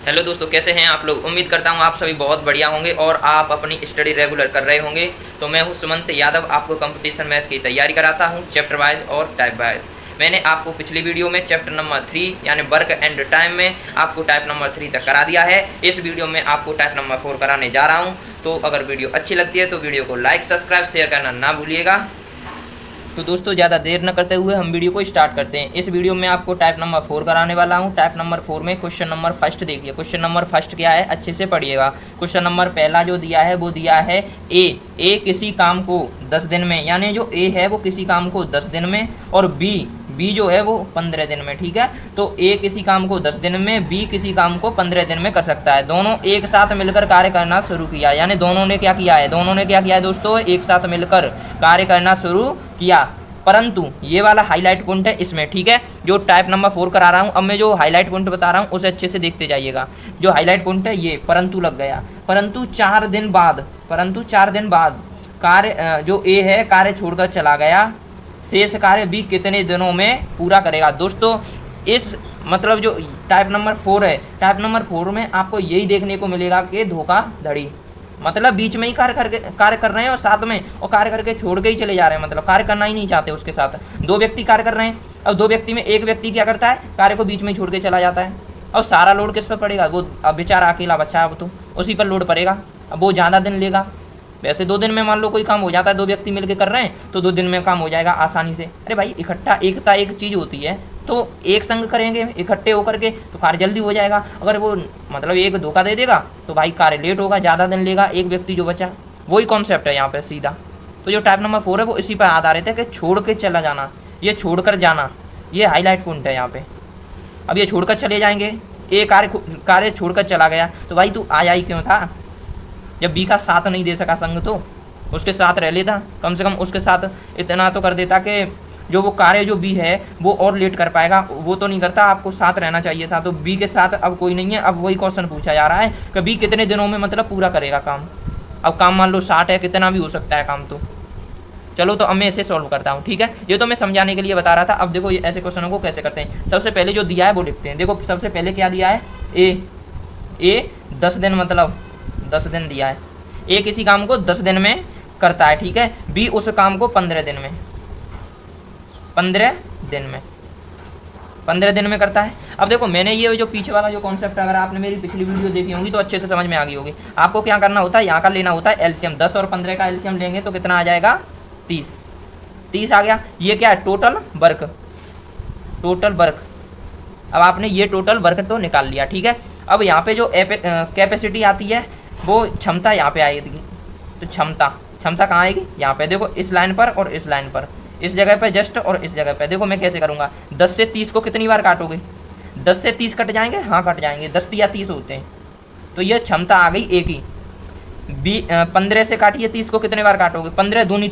Hello दोस्तों, कैसे हैं आप लोग। उम्मीद करता हूं आप सभी बहुत बढ़िया होंगे और आप अपनी स्टडी रेगुलर कर रहे होंगे। तो मैं हूं सुमंत यादव, आपको कंपटीशन मैथ की तैयारी कराता हूं चैप्टर वाइज और टाइप वाइज। मैंने आपको पिछली वीडियो में चैप्टर नंबर 3 यानी वर्क एंड टाइम में आपको टाइप नंबर 3 तक करा दिया है। इस वीडियो में आपको टाइप नंबर 4 कराने जा रहा हूँ। तो अगर वीडियो अच्छी लगती है तो वीडियो को लाइक सब्सक्राइब शेयर करना ना भूलिएगा। तो दोस्तों ज़्यादा देर न करते हुए हम वीडियो को स्टार्ट करते हैं। इस वीडियो में आपको टाइप नंबर 4 कराने वाला हूं। टाइप नंबर 4 में क्वेश्चन नंबर फर्स्ट देखिए। क्वेश्चन नंबर फर्स्ट क्या है, अच्छे से पढ़िएगा। क्वेश्चन नंबर पहला जो दिया है वो दिया है ए किसी काम को 10 दिन में, यानी जो ए है वो किसी काम को 10 दिन में, और बी जो है वो 15 दिन में। ठीक है, तो ए किसी काम को 10 दिन में, बी किसी काम को 15 दिन में कर सकता है। दोनों एक साथ मिलकर कार्य करना शुरू किया, यानी दोनों ने क्या किया है दोस्तों, एक साथ मिलकर कार्य करना शुरू किया। परंतु ये वाला हाईलाइट पॉइंट है इसमें, ठीक है, जो टाइप नंबर 4 करा रहा हूँ। अब मैं जो हाईलाइट पॉइंट बता रहा हूँ उसे अच्छे से देखते जाइएगा। जो हाईलाइट पॉइंट है ये परंतु लग गया। परंतु 4 दिन बाद कार्य जो ए है कार्य छोड़कर चला गया। शेष कार्य बी कितने दिनों में पूरा करेगा। दोस्तों इस मतलब जो टाइप नंबर 4 है, टाइप नंबर 4 में आपको यही देखने को मिलेगा कि धोखाधड़ी, मतलब बीच में ही कार्य कर रहे हैं और साथ में और कार्य करके छोड़ के ही चले जा रहे हैं, मतलब कार्य करना ही नहीं चाहते उसके साथ। 2 व्यक्ति कार्य कर रहे हैं, अब 2 व्यक्ति में एक व्यक्ति क्या करता है, कार्य को बीच में ही छोड़ के चला जाता है। और सारा लोड किस पर पड़ेगा, वो अब बेचारा अकेला बच्चा है, अब तो उसी पर लोड पड़ेगा। अब वो ज़्यादा दिन लेगा। वैसे 2 दिन में मान लो कोई काम हो जाता है, 2 व्यक्ति मिलकर कर रहे हैं तो 2 दिन में काम हो जाएगा आसानी से। अरे भाई इकट्ठा एकता एक चीज़ होती है, तो एक संग करेंगे इकट्ठे होकर के तो कार्य जल्दी हो जाएगा। अगर वो मतलब एक धोखा दे देगा तो भाई कार्य लेट होगा, ज़्यादा दिन लेगा, एक व्यक्ति जो बचा। वही कॉन्सेप्ट है यहाँ पे सीधा। तो जो टाइप नंबर 4 है वो इसी पर आधारित है कि छोड़ के चला जाना, ये छोड़कर जाना, ये हाईलाइट पॉइंट है यहाँ पे। अब ये छोड़कर चले जाएंगे, ए कार्य छोड़कर चला गया तो भाई तू आया ही क्यों था, जब बी का साथ नहीं दे सका संग तो उसके साथ रह लेता, कम से कम उसके साथ इतना तो कर देता कि जो वो कार्य जो बी है वो और लेट कर पाएगा, वो तो नहीं करता, आपको साथ रहना चाहिए था। तो बी के साथ अब कोई नहीं है। अब वही क्वेश्चन पूछा जा रहा है कि बी कितने दिनों में मतलब पूरा करेगा काम। अब काम मान लो 60 है, कितना भी हो सकता है काम। तो चलो तो अब मैं इसे सॉल्व करता हूँ, ठीक है। ये तो मैं समझाने के लिए बता रहा था। अब देखो ये ऐसे क्वेश्चनों को कैसे करते हैं। सबसे पहले जो दिया है वो लिखते हैं। देखो सबसे पहले क्या दिया है, ए 10 दिन मतलब 10 दिन दिया है। ए किसी काम को 10 दिन में करता है, ठीक है। बी उस काम को 15 दिन में 15 दिन में करता है। अब देखो मैंने ये जो पीछे वाला जो कॉन्सेप्ट, अगर आपने मेरी पिछली वीडियो देखी होगी तो अच्छे से समझ में आ गई होगी। आपको क्या करना होता है, यहाँ का लेना होता है एलसीएम। 10 और 15 का एलसीएम लेंगे तो कितना आ जाएगा, 30 आ गया। ये क्या है, टोटल वर्क। अब आपने ये टोटल वर्क तो निकाल लिया, ठीक है। अब यहाँ पे जो कैपेसिटी आती है वो क्षमता यहाँ पे आएगी। तो क्षमता कहाँ आएगी, यहाँ पे देखो, इस लाइन पर और इस लाइन पर, इस जगह पे जस्ट और इस जगह पे। देखो मैं कैसे करूँगा, 10 से 30 को कितनी बार काटोगे, 10 से 30 कट जाएंगे, हाँ कट जाएंगे, 10 या 30 होते हैं। तो ये क्षमता आ गई एक ही। 15 से काटिए 30 को कितने बार काटोगे, 15 दूनी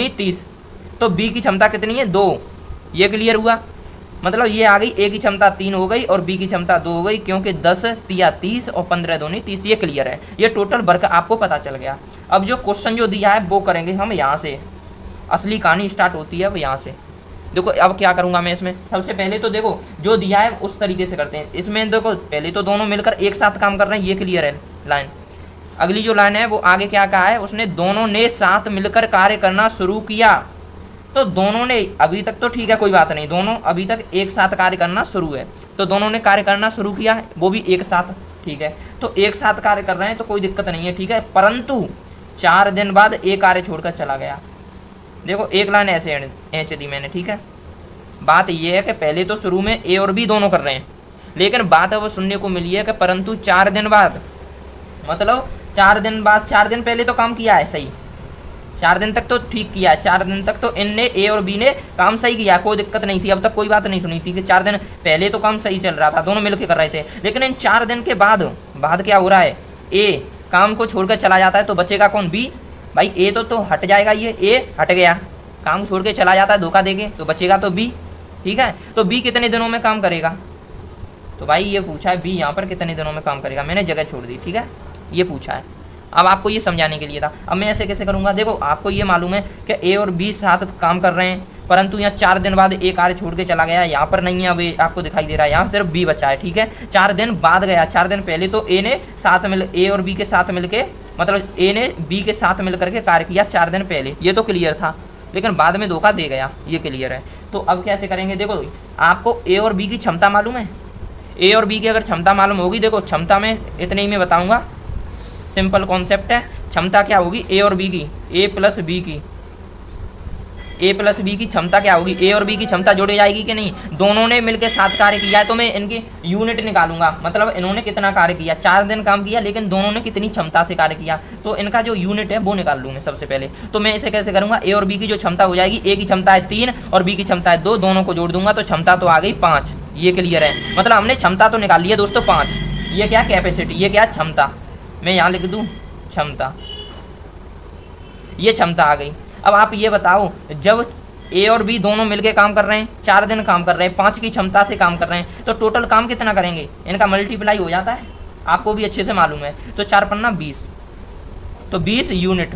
30। तो बी की क्षमता कितनी है, 2। ये क्लियर हुआ, मतलब ये आ गई, ए की क्षमता 3 हो गई और बी की क्षमता 2 हो गई, क्योंकि 10 या 30 और 15 दूनी 30। ये क्लियर है, ये टोटल वर्क आपको पता चल गया। अब जो क्वेश्चन जो दिया है वो करेंगे हम यहाँ से, असली कहानी स्टार्ट होती है अब यहाँ से। देखो अब क्या करूँगा मैं इसमें, सबसे पहले तो देखो जो दिया है उस तरीके से करते हैं। इसमें देखो पहले तो दोनों मिलकर एक साथ काम कर रहे हैं, ये क्लियर है लाइन। अगली जो लाइन है वो आगे क्या कहा है उसने, दोनों ने साथ मिलकर कार्य करना शुरू किया। तो दोनों ने अभी तक तो ठीक है, कोई बात नहीं, दोनों अभी तक एक साथ कार्य करना शुरू है। तो दोनों ने कार्य करना शुरू किया है, वो भी एक साथ, ठीक है। तो एक साथ कार्य कर रहे हैं तो कोई दिक्कत नहीं है, ठीक है। परंतु 4 दिन बाद एक कार्य छोड़कर चला गया। देखो एक लाइन ऐसे एंच दी मैंने, ठीक है। बात ये है कि पहले तो शुरू में ए और बी दोनों कर रहे हैं, लेकिन बात अब सुनने को मिली है कि परंतु 4 दिन बाद, मतलब 4 दिन बाद, 4 दिन पहले तो काम किया है सही, 4 दिन तक तो ठीक किया है, 4 दिन तक तो इनने ए और बी ने काम सही किया, कोई दिक्कत नहीं थी। अब तक कोई बात नहीं सुनी थी कि 4 दिन पहले तो काम सही चल रहा था, दोनों मिलकर कर रहे थे। लेकिन इन 4 दिन के बाद क्या हो रहा है, ए काम को छोड़कर चला जाता है तो बचेगा कौन, बी। भाई ए तो हट जाएगा, ये ए हट गया, काम छोड़ के चला जाता है धोखा देके, तो बचेगा तो बी, ठीक है। तो बी कितने दिनों में काम करेगा, तो भाई ये पूछा है बी यहाँ पर कितने दिनों में काम करेगा, मैंने जगह छोड़ दी, ठीक है, ये पूछा है। अब आपको ये समझाने के लिए था। अब मैं ऐसे कैसे करूँगा, देखो आपको ये मालूम है कि ए और बी साथ काम कर रहे हैं, परंतु यहाँ 4 दिन बाद ए कार्य छोड़ के चला गया, यहाँ पर नहीं है, अब आपको दिखाई दे रहा है, यहाँ सिर्फ बी बचा है। ठीक है, 4 दिन बाद गया, 4 दिन पहले तो ए और बी के साथ मिलके, मतलब ए ने बी के साथ मिल करके कार्य किया 4 दिन पहले, ये तो क्लियर था, लेकिन बाद में धोखा दे गया, ये क्लियर है। तो अब कैसे करेंगे, देखो आपको ए और बी की क्षमता मालूम है, ए और बी की अगर क्षमता मालूम होगी, देखो क्षमता में इतने ही मैं बताऊंगा, सिंपल कॉन्सेप्ट है। क्षमता क्या होगी ए और बी की, ए प्लस बी की क्षमता क्या होगी, ए और बी की क्षमता जोड़ी जाएगी कि नहीं, दोनों ने मिलकर 7 कार्य किया है, तो मैं इनकी यूनिट निकालूंगा, मतलब इन्होंने कितना कार्य किया, 4 दिन काम किया, लेकिन दोनों ने कितनी क्षमता से कार्य किया, तो इनका जो यूनिट है वो निकाल लूँ मैं सबसे पहले। तो मैं इसे कैसे करूँगा, ए और बी की जो क्षमता हो जाएगी, ए की क्षमता है 3 और बी की क्षमता है 2, दोनों को जोड़ दूंगा तो क्षमता तो आ गई 5, ये क्लियर है। मतलब हमने क्षमता तो निकाल ली है दोस्तों 5, ये क्या कैपेसिटी, ये क्या क्षमता, मैं यहाँ लिख दूँ क्षमता, ये क्षमता आ गई। अब आप ये बताओ, जब ए और बी दोनों मिलके काम कर रहे हैं, 4 दिन काम कर रहे हैं, 5 की क्षमता से काम कर रहे हैं, तो टोटल काम कितना करेंगे, इनका मल्टीप्लाई हो जाता है, आपको भी अच्छे से मालूम है। तो 4 पन्ना 20, तो 20 यूनिट,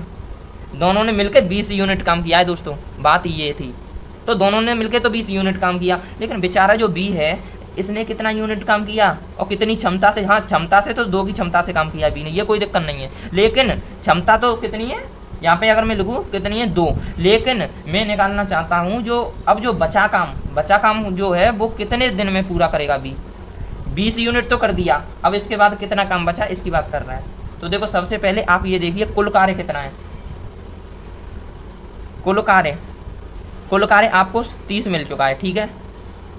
दोनों ने मिलकर 20 यूनिट काम किया है दोस्तों, बात ये थी। तो दोनों ने मिलकर तो 20 यूनिट काम किया, लेकिन बेचारा जो बी है इसने कितना यूनिट काम किया और कितनी क्षमता से, हाँ क्षमता से तो 2 की क्षमता से काम किया बी ने, ये कोई दिक्कत नहीं है, लेकिन क्षमता तो कितनी है यहाँ पे अगर मैं लिखूँ कितनी है 2, लेकिन मैं निकालना चाहता हूँ जो अब जो बचा काम जो है वो कितने दिन में पूरा करेगा बी, 20 यूनिट तो कर दिया, अब इसके बाद कितना काम बचा इसकी बात कर रहा है। तो देखो सबसे पहले आप ये देखिए कुल कार्य कितना है, कुल कार्य आपको 30 मिल चुका है। ठीक है,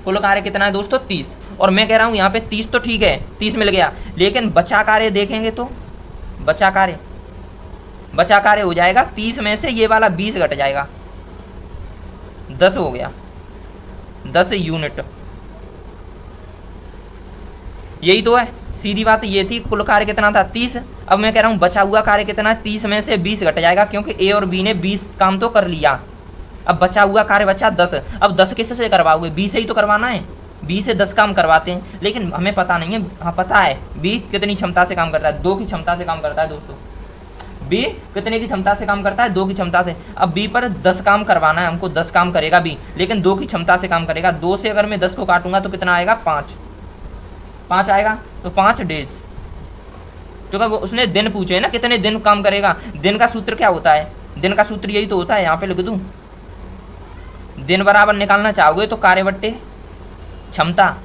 कुल कार्य कितना है दोस्तों 30, और मैं कह रहा हूँ यहाँ पे 30 तो ठीक है 30 मिल गया, लेकिन बचा कार्य देखेंगे तो बचा कार्य हो जाएगा 30 में से ये वाला 20 घट जाएगा, 10 हो गया, 10 यूनिट, यही तो है, सीधी बात ये थी। कुल कार्य कितना था 30, अब मैं कह रहा हूँ बचा हुआ कार्य कितना है, 30 में से 20 घट जाएगा, क्योंकि ए और बी ने 20 काम तो कर लिया, अब बचा हुआ कार्य बचा 10, अब 10 किससे करवाओगे, बी से ही तो करवाना है, बी से 10 काम करवाते हैं, लेकिन हमें पता नहीं है, हाँ पता है बी कितनी क्षमता से काम करता है, 2 की क्षमता से काम करता है दोस्तों, बी कितने की क्षमता से काम करता है 2 की क्षमता से। अब बी पर 10 काम करवाना है हमको, 10 काम करेगा बी, लेकिन 2 की क्षमता से काम करेगा, 2 से अगर मैं 10 को काटूंगा तो कितना आएगा 5 आएगा, तो 5 डेज, क्योंकि वो उसने दिन पूछे है ना कितने दिन काम करेगा, दिन का सूत्र क्या होता है, दिन का सूत्र यही तो होता है, यहाँ पे लिख दूँ, दिन बराबर निकालना चाहोगे तो कार्य बट्टे क्षमता,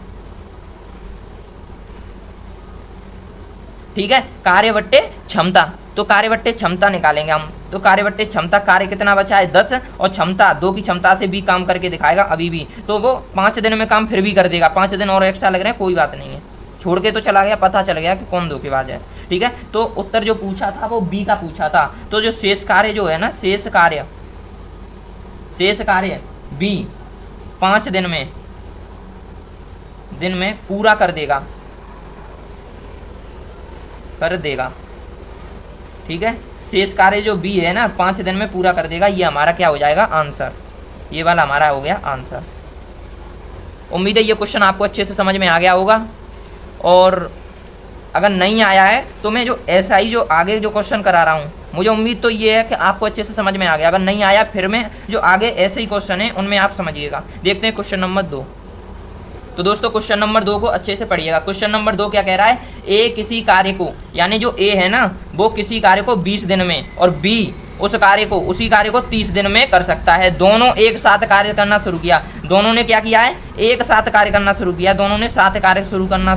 ठीक है, कार्य बट्टे क्षमता, तो कार्य बट्टे क्षमता निकालेंगे हम, तो कार्य बट्टे क्षमता, कार्य कितना बचा है 10 और क्षमता 2 की क्षमता से भी काम करके दिखाएगा अभी भी, तो वो 5 दिन में काम फिर भी कर देगा, 5 दिन और एक्स्ट्रा लग रहे हैं, कोई बात नहीं है, छोड़ के तो चला गया, पता चल गया कि कौन धोखेबाज है। ठीक है, तो उत्तर जो पूछा था वो बी का पूछा था, तो जो शेष कार्य जो है ना, शेष कार्य बी 5 दिन में पूरा कर देगा, ठीक है, शेष कार्य जो बी है ना 5 दिन में पूरा कर देगा, ये हमारा क्या हो जाएगा आंसर, ये वाला हमारा हो गया आंसर। उम्मीद है ये क्वेश्चन आपको अच्छे से समझ में आ गया होगा, और अगर नहीं आया है तो मैं जो SI जो आगे जो क्वेश्चन करा रहा हूँ, मुझे उम्मीद तो ये है कि आपको अच्छे से समझ में आ गया, अगर नहीं आया फिर मैं जो आगे ऐसे ही क्वेश्चन है उनमें आप समझिएगा। देखते हैं क्वेश्चन नंबर 2। तो दोस्तों क्वेश्चन नंबर 2 को अच्छे से पढ़िएगा। क्वेश्चन नंबर 2 क्या कह रहा है, ए किसी कार्य को, यानी जो ए है ना वो किसी कार्य को 20 दिन में और बी उसी कार्य को 30 दिन में कर सकता है। दोनों एक साथ कार्य करना शुरू किया, दोनों ने क्या किया है, एक साथ कार्य करना शुरू किया, दोनों ने साथ कार्य शुरू करना,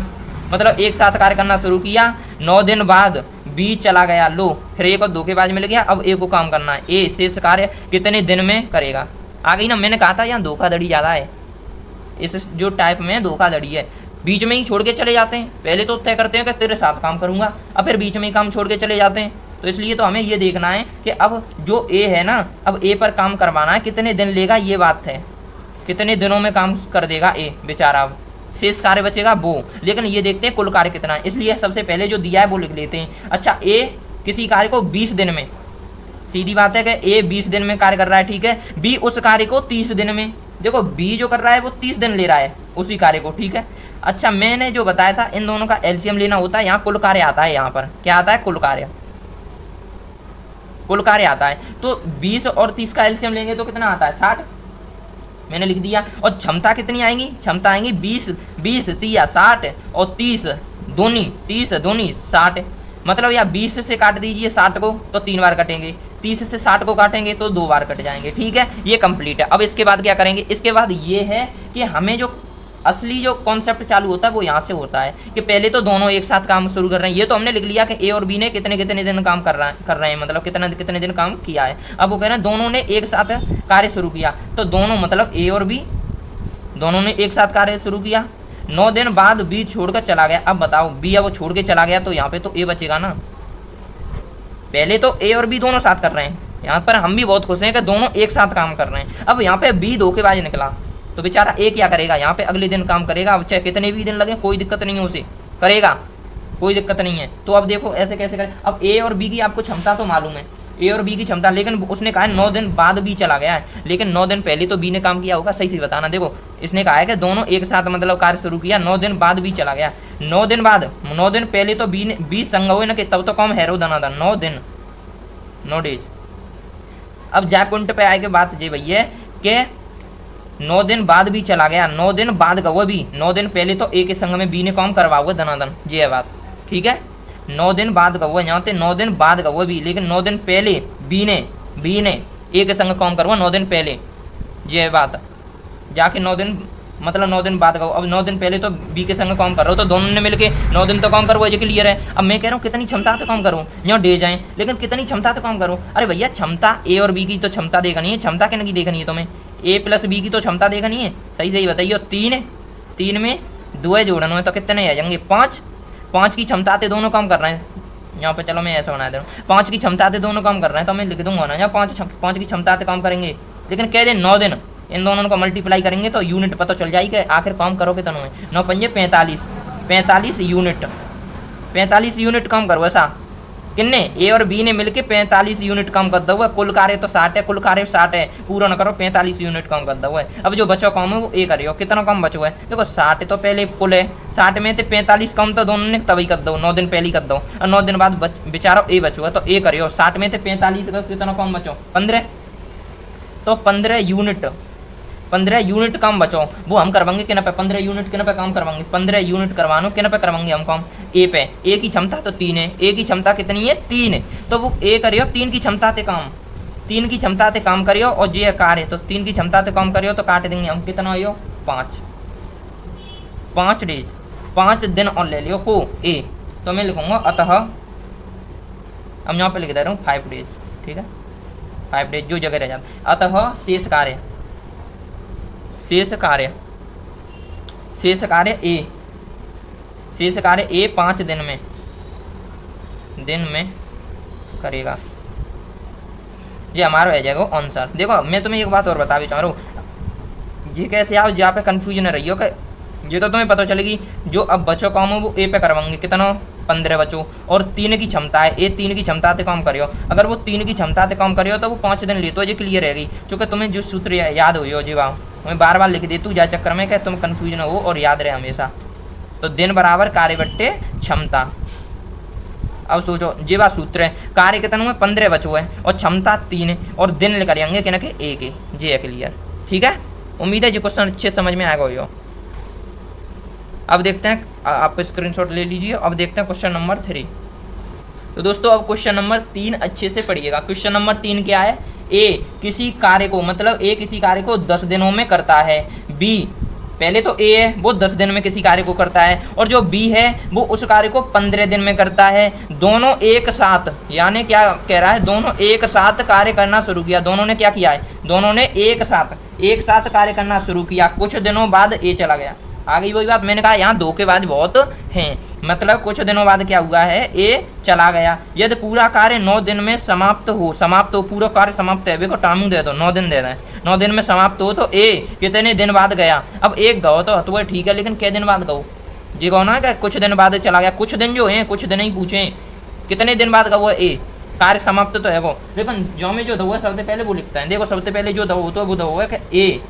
मतलब एक साथ कार्य करना शुरू किया। 9 दिन बाद बी चला गया, लो फिर एक और धोखेबाज मिल गया, अब ए को काम करना है। ए शेष कार्य कितने दिन में करेगा, आ गई ना, मैंने कहा था यहाँ धोखाधड़ी ज़्यादा है, इस जो टाइप में धोखाधड़ी है, बीच में ही छोड़ के चले जाते हैं। पहले तो तय करते हैं कि तेरे साथ काम करूंगा, अब फिर बीच में ही काम छोड़ के चले जाते हैं। तो इसलिए तो हमें ये देखना है कि अब जो ए है ना, अब ए पर काम करवाना है, कितने दिन लेगा ये बात है, कितने दिनों में काम कर देगा ए बेचारा, अब शेष कार्य बचेगा वो। लेकिन ये देखते हैं कुल कार्य कितना है, इसलिए सबसे पहले जो दिया है वो लिख लेते हैं। अच्छा, ए किसी कार्य को 20 दिन में, सीधी बात है कि ए 20 दिन में कार्य कर रहा है, ठीक है। बी उस कार्य को 30 दिन में, देखो बी जो कर रहा है वो 30 दिन ले रहा है उसी कार्य को, ठीक है। अच्छा, मैंने जो बताया था इन दोनों का एलसीएम लेना होता है, यहाँ कुल कार्य आता है, यहाँ पर क्या आता है, कुल कार्य आता है। तो 20 और 30 का एलसीएम लेंगे तो कितना आता है, मैंने लिख दिया। और क्षमता कितनी आएंगी, क्षमता आएंगी 20, 20 3 60 और 30 दूनी 60। मतलब या 20 से काट दीजिए 60 को तो 3 बार कटेंगे, 30 से 60 को काटेंगे तो 2 बार कट जाएंगे। ठीक है, ये कंप्लीट है। अब इसके बाद क्या करेंगे, इसके बाद ये है कि हमें जो असली जो कॉन्सेप्ट चालू होता है वो यहाँ से होता है कि पहले तो दोनों एक साथ काम शुरू कर रहे हैं। ये तो हमने लिख लिया कि ए और बी ने कितने कितने दिन काम कर रहे हैं, मतलब कितने कितने दिन काम किया है। अब वो कह रहे हैं दोनों ने एक साथ कार्य शुरू किया, तो दोनों मतलब ए और बी दोनों ने एक साथ कार्य शुरू किया। 9 दिन बाद बी छोड़कर चला गया। अब बताओ बी अब वो छोड़ के चला गया तो यहाँ पे तो ए बचेगा ना। पहले तो ए और बी दोनों साथ कर रहे हैं, यहाँ पर हम भी बहुत खुश हैं कि दोनों एक साथ काम कर रहे हैं। अब यहाँ पे बी धोखेबाज निकला तो बेचारा ए क्या करेगा, यहाँ पे अगले दिन काम करेगा। अब चाहे कितने भी दिन लगे कोई दिक्कत नहीं है, उसे करेगा, कोई दिक्कत नहीं है। तो अब देखो ऐसे कैसे करें। अब ए और बी की आपको क्षमता तो मालूम है, ए और बी की क्षमता, लेकिन उसने कहा है 9 दिन बाद बी चला गया है, लेकिन 9 दिन पहले तो बी ने काम किया होगा। सही से बताना। देखो इसने कहा है कि दोनों एक साथ मतलब कार्य शुरू किया, 9 दिन बाद बी चला गया। 9 दिन बाद, 9 दिन पहले तो बी संग हुए ना कि तब तो कम हैरो दना था 9 दिन 9 डेज। अब जा पॉइंट पे आए के बात ये भैया कि 9 दिन बाद भी चला गया, 9 दिन बाद का वो भी 9 दिन पहले तो ए के संग में बी ने काम करवा हुआ धनाधन, ये है बात। ठीक है, 9 दिन बाद का वो यहाँ पे 9 दिन बाद का वो भी, लेकिन 9 दिन पहले बी ने ए के संग काम करवा 9 दिन पहले, ये है बात। जाके 9 दिन मतलब 9 दिन बाद का, अब 9 दिन पहले तो बी के संग काम कर रहा हो तो दोनों ने मिलके 9 दिन तो काम करो, ये क्लियर है। अब मैं कह रहा हूँ कितनी क्षमता से काम करूँ, यहाँ डे जाएँ, लेकिन कितनी क्षमता से काम करूँ। अरे भैया क्षमता ए और बी की तो क्षमता देखनी है, क्षमता किन की देखनी है तुम्हें, ए प्लस बी की तो क्षमता देखनी है। सही सही बताइए। 3 में 2 जोड़ना है तो कितने आ जाएंगे 5, 5 की क्षमता से दोनों काम कर रहे हैं। यहाँ पे चलो मैं ऐसा बना दे रहा हूँ, 5 की क्षमता से दोनों काम कर रहे हैं तो मैं लिख दूंगा ना यहाँ 5 की क्षमता से काम करेंगे, लेकिन कह दें 9 दिन इन दोनों को मल्टीप्लाई करेंगे तो यूनिट पता चल जाएगी कि आखिर काम करोगे तो 9 पंजे 45 यूनिट, 45 यूनिट काम करो। ऐसा किन्ने ए और बी ने मिलके 45 यूनिट काम कर दो है। कुल कार्य तो 60 है, कुल कार्य 60 है, पूरा न करो 45 यूनिट काम कर दो है। अब जो बचो काम है वो ए करियो, कितना काम बचो है देखो 60 तो पहले कुल है, 60 में तो 45 कम तो दोनों ने तभी कर दो, 9 दिन पहले कर दो, और 9 दिन बाद बेचारा ए बचो है तो ए करियो। 60 में तो 45 का कितना कम बचो 15, तो 15 यूनिट काम बचो वो हम करवाएंगे किन पे, 15 यूनिट किन पे काम करवाएंगे, 15 यूनिट करवानो किन पे करवाएंगे हम काम, ए पे। ए की क्षमता तो 3 है, ए की क्षमता कितनी है 3 है, तो वो ए करियो 3 की क्षमता से काम, 3 की क्षमता से काम करियो। और जे कार्य तो 3 की क्षमता से काम करियो तो काट देंगे हम कितना हो 5 डेज, 5 दिन और ले लियो को ए, तो मैं लिखूंगा अतः, अब यहाँ पे लिख दे रहा हूँ 5 डेज। ठीक है, 5 डेज जो जगह रह जाता। अतः शेष कार्य ए 5 दिन में करेगा, ये हमारा रह जाएगा आंसर। देखो मैं तुम्हें एक बात और बता भी चाह रहा हूँ, ये कैसे आओ जहाँ पे कन्फ्यूजन रही हो कि ये तो तुम्हें पता चलेगी जो अब बच्चों काम हो वो ए पे करवाएंगे कितना 15 बच्चों, और 3 की क्षमता है, ए 3 की क्षमता से काम करियो। अगर वो 3 की क्षमता से काम करियो तो वो 5 दिन लेते हो, ये क्लियर रहेगी। चूँकि तुम्हें जो सूत्र याद हुई हो जी वाह मैं बार बार लिख देती हूँ जा चक्कर में कि तुम कन्फ्यूजन हो और याद रहे हमेशा। तो दिन बराबर कार्य बट्टे क्षमता। अब सोचो जी बात सूत्र है, कार्य कितना हुए 15 बचो है और क्षमता 3 है और दिन लेकर आएंगे कि ना कि ए के, जे है क्लियर। ठीक है, उम्मीद है जी क्वेश्चन अच्छे समझ में आएगा हो। अब देखते हैं, आप स्क्रीनशॉट ले लीजिए। अब देखते हैं क्वेश्चन नंबर 3। तो दोस्तों अब क्वेश्चन नंबर 3 अच्छे से पढ़िएगा। क्वेश्चन नंबर 3 क्या है, ए किसी कार्य को मतलब ए किसी कार्य को 10 दिनों में करता है, बी पहले तो ए है वो 10 दिन में किसी कार्य को करता है और जो बी है वो उस कार्य को 15 दिन में करता है। दोनों एक साथ, यानी क्या कह रहा है, दोनों एक साथ कार्य करना शुरू किया। दोनों ने क्या किया है, दोनों ने एक साथ कार्य करना शुरू किया। कुछ दिनों बाद ए चला गया। आ गई वही बात मैंने कहा, यहाँ धोखेबाज बहुत हैं। मतलब कुछ दिनों बाद क्या हुआ है, ए चला गया। यदि पूरा कार्य 9 दिन में समाप्त हो, पूरा कार्य समाप्त है, को टाइम दे दो 9 दिन दे दें, 9 दिन में समाप्त हो तो ए कितने दिन बाद गया। अब एक गो तो ठीक है, लेकिन कितने दिन बाद गो जी कहो ना, क्या कुछ दिन बाद चला गया। कुछ दिन जो है कुछ दिन ही पूछे कितने दिन बाद का वो ए कार्य समाप्त तो है वो, लेकिन जो में जो दो है सबसे पहले वो लिखता है। देखो सबसे पहले जो दो तो वो दो है कि ए,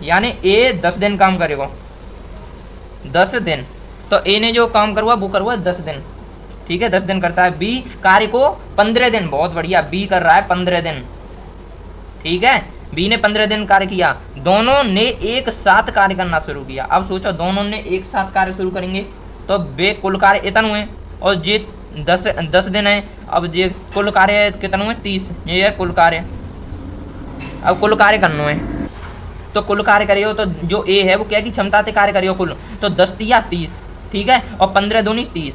यानी ए 10 दिन काम करेगा, 10 दिन। तो ए ने जो काम करवा वो करवा 10 दिन। ठीक है, 10 दिन करता है। बी कार्य को 15 दिन, बहुत बढ़िया, बी कर रहा है 15 दिन। ठीक है, बी ने 15 दिन कार्य किया, दोनों ने एक साथ कार्य करना शुरू किया। अब सोचो दोनों ने एक साथ कार्य शुरू करेंगे तो बे कुल कार्य इतने हुए, और जे 10 दिन है। अब जे कुल कार्य कितने हुए 30, ये है कुल कार्य। अब कुल कार्य करना है तो कुल कार्य करियो तो जो ए है वो क्या की क्षमता से कार्य करियो कुल, तो 10 या 30, ठीक है, और 15 दूनी 30,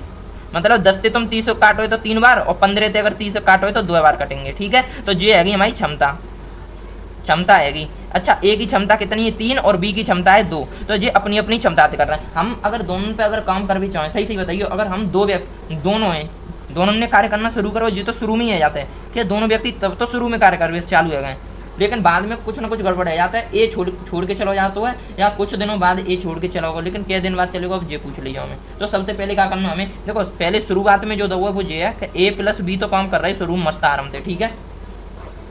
मतलब 10 से तुम 30 काटो तो 3 बार, और 15 से अगर 30 काटो तो 2 बार कटेंगे, ठीक है। तो ये हैगी हमारी क्षमता हैगी। अच्छा, ए की क्षमता कितनी है 3 और बी की क्षमता है 2, तो ये अपनी अपनी क्षमता से कर रहे हैं। हम अगर दोनों पे अगर काम कर भी चाहें, सही सही बताइए, अगर हम दोनों हैं, दोनों ने कार्य करना शुरू करो, ये तो शुरू में ही आ जाते हैं कि दोनों व्यक्ति तब तो शुरू में कार्य कर चालू हो गए, लेकिन बाद में कुछ ना कुछ गड़बड़ आ जाता है, ए छोड़ के चलो जाता है, या कुछ दिनों बाद ए छोड़ के चला होगा, लेकिन कितने दिन बाद चलेगा अब ये पूछ लीजिए हमें। तो सबसे पहले क्या करना हमें, देखो पहले शुरुआत में जो दवा वो ये है कि ए प्लस बी तो काम कर रहा है शुरू में मस्त आराम से, ठीक है,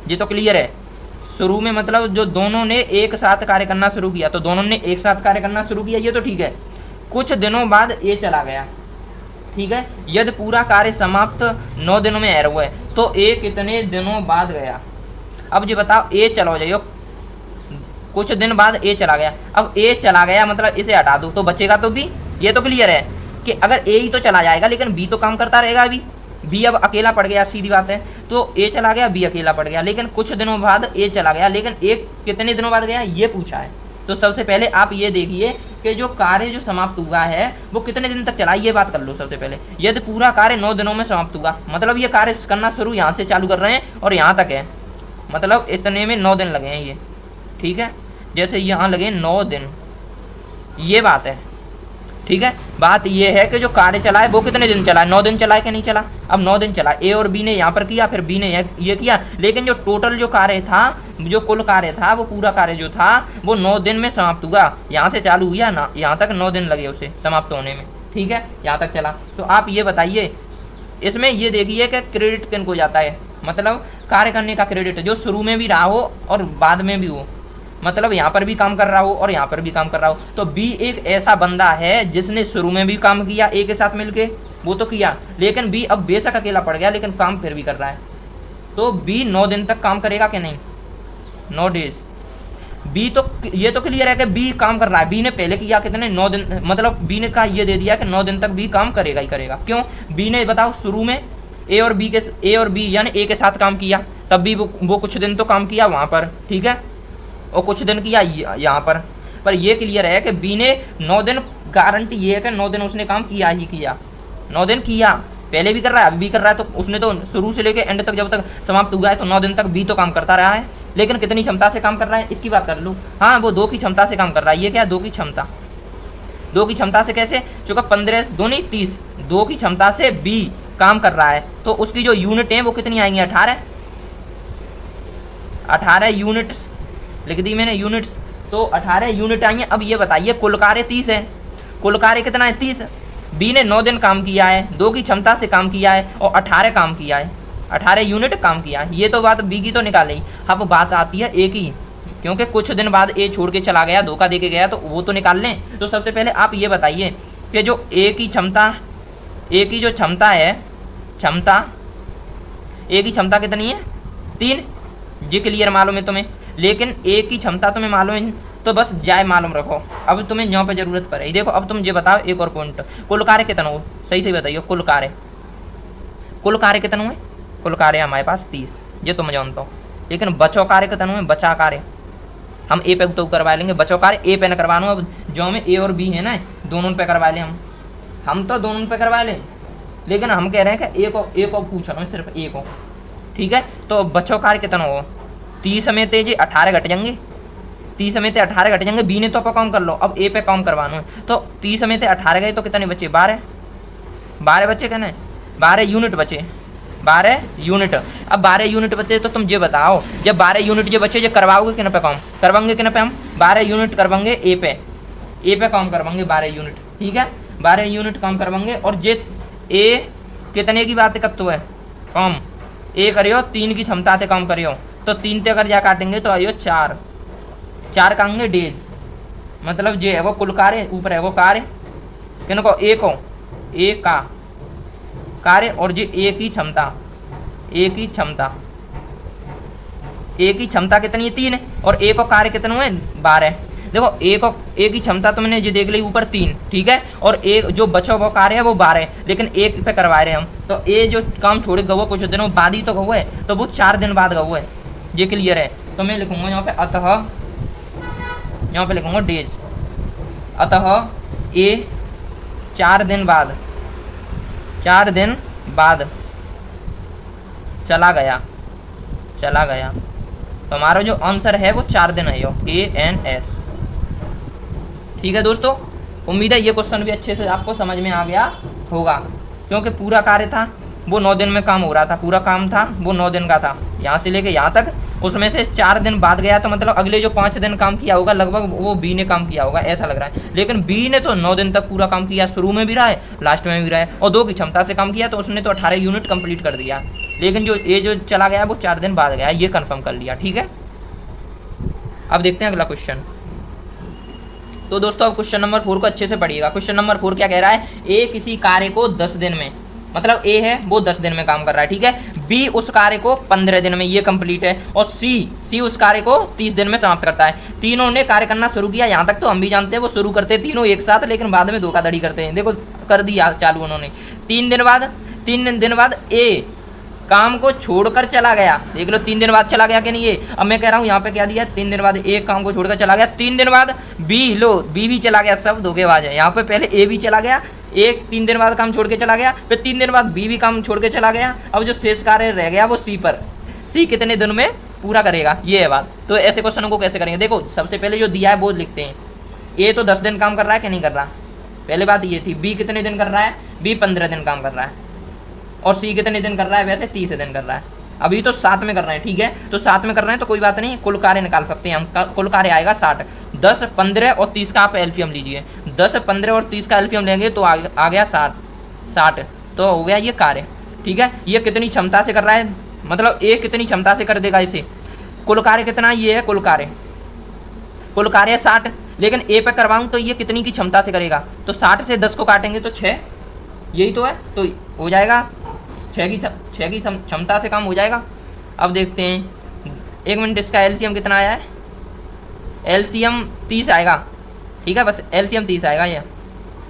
ये तो क्लियर है। शुरू में मतलब जो दोनों ने एक साथ कार्य करना शुरू किया, तो दोनों ने एक साथ कार्य करना शुरू किया, ये तो ठीक है। कुछ दिनों बाद ए चला गया, ठीक है, यदि पूरा कार्य समाप्त 9 दिनों में हुआ है तो ए कितने दिनों बाद गया। अब जी बताओ, ए चलो जाइयो, कुछ दिन बाद ए चला गया। अब ए चला गया मतलब इसे हटा दो तो बचेगा तो बी, ये तो क्लियर है कि अगर ए ही तो चला जाएगा लेकिन बी तो काम करता रहेगा। अभी बी अब अकेला पड़ गया, सीधी बात है, तो ए चला गया, बी अकेला पड़ गया, लेकिन कुछ दिनों बाद ए चला गया, लेकिन ए कितने दिनों बाद गया ये पूछा है। तो सबसे पहले आप ये देखिए कि जो कार्य जो समाप्त हुआ है वो कितने दिन तक चला, ये बात कर लो सबसे पहले। यदि पूरा कार्य 9 दिनों में समाप्त हुआ, मतलब ये कार्य करना शुरू यहाँ से चालू कर रहे हैं और यहाँ तक है, मतलब इतने में 9 दिन लगे हैं ये, ठीक है, जैसे यहाँ लगे 9 दिन, ये बात है, ठीक है। बात ये है कि जो कार्य चला है वो कितने दिन चला है, 9 दिन चला है कि नहीं चला। अब 9 दिन चला, ए और बी ने यहाँ पर किया, फिर बी ने ये किया, लेकिन जो टोटल जो कार्य था, जो कुल कार्य था, वो पूरा कार्य जो था वो 9 दिन में समाप्त हुआ। यहाँ से चालू हुआ ना, यहाँ तक 9 दिन लगे उसे समाप्त होने में, ठीक है, यहाँ तक चला। तो आप ये बताइए, इसमें ये देखिए कि क्रेडिट किन को जाता है, मतलब कार्य करने का क्रेडिट जो शुरू में भी रहा हो और बाद में भी हो, मतलब यहाँ पर भी काम कर रहा हो और यहाँ पर भी काम कर रहा हो। तो बी एक ऐसा बंदा है जिसने शुरू में भी काम किया ए के साथ मिलके, वो तो किया, लेकिन बी अब बेशक अकेला पड़ गया लेकिन काम फिर भी कर रहा है। तो बी 9 दिन तक काम करेगा कि नहीं, 9 डेज। बी तो ये तो क्लियर है कि बी काम कर रहा है, बी ने पहले किया कितने 9 दिन, मतलब बी ने कहा ये दे दिया कि 9 दिन तक बी काम करेगा ही करेगा। क्यों, बी ने बताओ शुरू में ए और बी यानी ए के साथ काम किया, तब भी वो कुछ दिन तो काम किया वहाँ पर, ठीक है, और कुछ दिन किया यहाँ पर ये क्लियर है कि बी ने 9 दिन, गारंटी ये है कि 9 दिन उसने काम किया ही किया, 9 दिन किया, पहले भी कर रहा है अभी भी कर रहा है। तो उसने तो शुरू से लेकर एंड तक जब तक समाप्त हुआ है तो 9 दिन तक बी तो काम करता रहा है, लेकिन कितनी क्षमता से काम कर रहा है इसकी बात कर लूँ। हाँ, वो 2 की क्षमता से काम कर रहा है। ये क्या है, 2 की क्षमता, 2 की क्षमता से कैसे, चूँकि 15 2 नहीं 30, 2 की क्षमता से बी काम कर रहा है, तो उसकी जो यूनिट है वो कितनी आएंगी, 18 यूनिट्स लिख दी मैंने, यूनिट्स, तो 18 यूनिट आई हैं। अब ये बताइए कुल कार्य 30 है, कुल कार्य कितना है 30, बी ने 9 दिन काम किया है, 2 की क्षमता से काम किया है और 18 काम किया है, 18 यूनिट काम किया है। ये तो बात बी की तो निकाल ली। अब बात आती है ए की, क्योंकि कुछ दिन बाद ए छोड़ के चला गया, धोखा दे के गया, तो वो तो निकाल लें। तो सबसे पहले आप ये बताइए कि जो ए की क्षमता, ए की जो क्षमता है, ए की क्षमता कितनी है 3, जी क्लियर मालूम है तुम्हें, लेकिन ए की क्षमता तुम्हें मालूम है तो बस जाए मालूम रखो। अब तुम्हें यहाँ पे जरूरत पड़े। देखो अब तुम ये बताओ एक और पॉइंट, कुल कार्य कितना हो, सही से बताइए, कुल कार्य कितना हुए, कुल कार्य हमारे पास 30, ये तो मैं जानता हूँ, लेकिन बचो कार्य कितना हुए, बचा कार्य हम ए पे तो करवा लेंगे, बचो कार्य ए पे न करवाना। अब जो हमें ए और बी है ना, दोनों पे करवा लें हम तो दोनों पे करवा लें, लेकिन हम कह रहे हैं कि एक को पूछ रहा हूँ, सिर्फ एक को, ठीक है। तो बचो कार्य कितना हो, 30 में ते जी 18 घट जाएंगे, 30 में ते 18 घट जाएंगे, बी ने तो पे काम कर लो, अब ए पे काम करवाना है, तो 30 में ते 18 गए तो कितने बचे, 12 बचे, कहना 12 यूनिट बचे, 12 यूनिट। अब 12 यूनिट बचे तो तुम ये बताओ, जब 12 यूनिट जो बचे, जो करवाओगे किन पे काम करवाएंगे, किन पे हम 12 यूनिट करवाएंगे ए पे काम करवाएंगे 12 यूनिट, ठीक है, 12 यूनिट काम करवाएंगे। और जे ए कितने की बात करते है काम, ए करियो 3 की क्षमता से काम करियो, तो 3 से अगर जा काटेंगे तो आइयो 4 काटेंगे डेज, मतलब जे है वो कुल कार्य, ऊपर है वो कार्य किन को, ए का कार्य, और जे ए की क्षमता ए की क्षमता कितनी है 3 और ए को कार्य कितने हुए 12। देखो ए की क्षमता तो मैंने जो देख ली ऊपर 3, ठीक है, और एक जो बचा हुआ कार्य है वो 12 है, लेकिन एक पे करवा रहे हैं हम, तो ए जो काम छोड़ गए कुछ दिनों बाद ही तो गए है, तो वो 4 दिन बाद गए है, ये क्लियर है। तो मैं लिखूंगा यहाँ पे अतः, यहाँ पे लिखूंगा डेज, अतः ए 4 दिन बाद चला गया। तो हमारा जो आंसर है वो 4 दिन है, ANS। ठीक है दोस्तों, उम्मीद है ये क्वेश्चन भी अच्छे से आपको समझ में आ गया होगा, क्योंकि पूरा कार्य था वो 9 दिन में काम हो रहा था, पूरा काम था वो 9 दिन का था, यहाँ से लेके यहाँ तक, उसमें से 4 दिन बाद गया, तो मतलब अगले जो 5 दिन काम किया होगा लगभग वो बी ने काम किया होगा, ऐसा लग रहा है। लेकिन बी ने तो 9 दिन तक पूरा काम किया, शुरू में भी रहा है लास्ट में भी रहा है, और 2 की क्षमता से काम किया, तो उसने तो 18 यूनिट कंप्लीट कर दिया। लेकिन जो ए जो चला गया वो 4 दिन बाद गया, ये कन्फर्म कर लिया। ठीक है, अब देखते हैं अगला क्वेश्चन। तो दोस्तों अब क्वेश्चन नंबर 4 को अच्छे से पढ़िएगा। क्वेश्चन नंबर 4 क्या कह रहा है, ए किसी कार्य को 10 दिन में, मतलब ए है वो 10 दिन में काम कर रहा है, ठीक है, बी उस कार्य को 15 दिन में, ये कंप्लीट है, और सी उस कार्य को 30 दिन में समाप्त करता है। तीनों ने कार्य करना शुरू किया, यहाँ तक तो हम भी जानते हैं वो शुरू करते हैं तीनों एक साथ, लेकिन बाद में धोखाधड़ी करते हैं। देखो कर दिया चालू उन्होंने। 3 दिन बाद ए काम को छोड़कर चला गया, देख लो 3 दिन बाद चला गया कि नहीं ये। अब मैं कह रहा हूँ यहाँ पे क्या दिया, 3 दिन बाद ए काम को छोड़कर चला गया, 3 दिन बाद बी, लो बी भी चला गया, सब धोखेबाज है। यहाँ पे पहले ए भी चला गया, एक 3 दिन बाद काम छोड़ के चला गया, फिर 3 दिन बाद बी भी काम छोड़ के चला गया। अब जो शेष कार्य रह गया वो सी पर, सी कितने दिन में पूरा करेगा, ये है बात। तो ऐसे क्वेश्चनों को कैसे करेंगे, देखो सबसे पहले जो दिया है वो लिखते हैं। ए तो 10 दिन काम कर रहा है कि नहीं कर रहा, पहले बात ये थी। बी कितने दिन कर रहा है, बी 15 दिन काम कर रहा है, और सी कितने दिन कर रहा है, वैसे 30 दिन कर रहा है। अभी तो 7 में कर रहे हैं, ठीक है, तो 7 में कर रहे हैं तो कोई बात नहीं, कुल कार्य निकाल सकते हैं हम। कुल कार्य आएगा 60। 10, 15 और 30 का आप एलसीएम लीजिए, 10, 15 और 30 का एलसीएम लेंगे तो आ गया 60, तो हो गया ये कार्य। ठीक है, ये कितनी क्षमता से कर रहा है, मतलब ए कितनी क्षमता से कर देगा इसे। कुल कार्य कितना, ये है कुल कार्य 60, लेकिन ए पे करवाऊँ तो ये कितनी की क्षमता से करेगा, तो 60 से 10 को काटेंगे तो 6, यही तो है, तो हो जाएगा 6 की क्षमता से काम हो जाएगा। अब देखते हैं, 1 मिनट, इसका एलसीएम कितना आया है, एलसीएम 30 आएगा, ठीक है, बस एलसीएम 30 आएगा ये,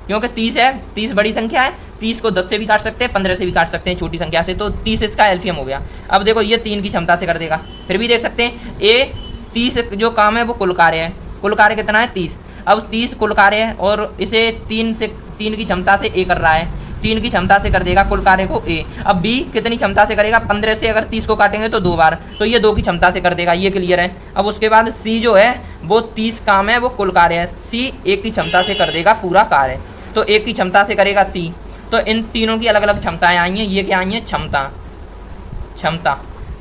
क्योंकि 30 है, 30 बड़ी संख्या है, 30 को 10 से भी काट सकते हैं, 15 से भी काट सकते हैं छोटी संख्या से, तो 30 इसका एलसीएम हो गया। अब देखो ये 3 की क्षमता से कर देगा, फिर भी देख सकते हैं ए 30 जो काम है वो कुल कार्य है, कुल कार्य कितना है 30। अब 30 कुल कार्य है और इसे 3 की क्षमता से ए कर रहा है, 3 की क्षमता से कर देगा कुल कार्य को ए। अब बी कितनी क्षमता से करेगा, 15 से अगर 30 को काटेंगे तो 2 बार, तो ये 2 की क्षमता से कर देगा, ये क्लियर है। अब उसके बाद सी जो है वो 30 काम है वो कुल कार्य है, सी 1 की क्षमता से कर देगा पूरा कार्य, तो 1 की क्षमता से करेगा सी। तो इन तीनों की अलग अलग क्षमताएं आई हैं, ये क्या आई हैं, क्षमता,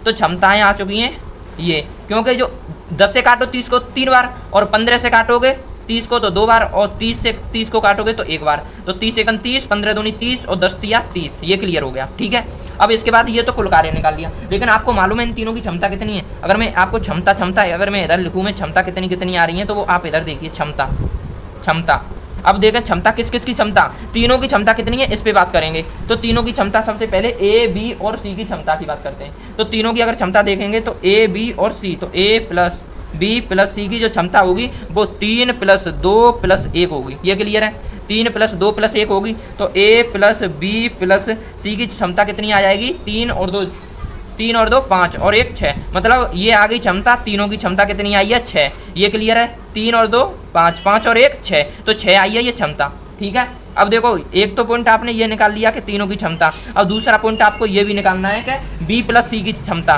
तो क्षमताएं आ चुकी हैं ये, क्योंकि जो 10 से काटो 30 को 3 बार, और 15 से काटोगे 30 को तो 2 बार, और 30 से 30 को काटोगे तो 1 बार, तो 30 एकन 30, 15 दूनी 30 और 10 तिया 30, ये क्लियर हो गया। ठीक है, अब इसके बाद ये तो कुल कार्य निकाल लिया, लेकिन आपको मालूम है इन तीनों की क्षमता कितनी है। अगर मैं आपको क्षमता अगर मैं इधर लिखूँ, मैं क्षमता कितनी आ रही है, तो वो आप इधर देखिए, क्षमता। अब देखें क्षमता किस किस की क्षमता, तीनों की क्षमता कितनी है, इस पे बात करेंगे। तो तीनों की क्षमता सबसे पहले ए, बी और सी की क्षमता की बात करते हैं। तो तीनों की अगर क्षमता देखेंगे तो ए, बी और सी, तो ए प्लस बी प्लस सी की जो क्षमता होगी वो 3 + 2 + 1 होगी, ये क्लियर है। 3 + 2 + 1 होगी, तो ए प्लस बी प्लस सी की क्षमता कितनी आ जाएगी, 3 और 2 5 और 1 6, मतलब ये आ गई क्षमता। तीनों की क्षमता कितनी आई है, 6, ये क्लियर है। 3 और 2 5, 5 और 1 6, तो 6 आई है ये क्षमता। ठीक है, अब देखो एक तो पॉइंट आपने ये निकाल लिया कि तीनों की क्षमता, अब दूसरा पॉइंट आपको ये भी निकालना है कि बी प्लस सी की क्षमता,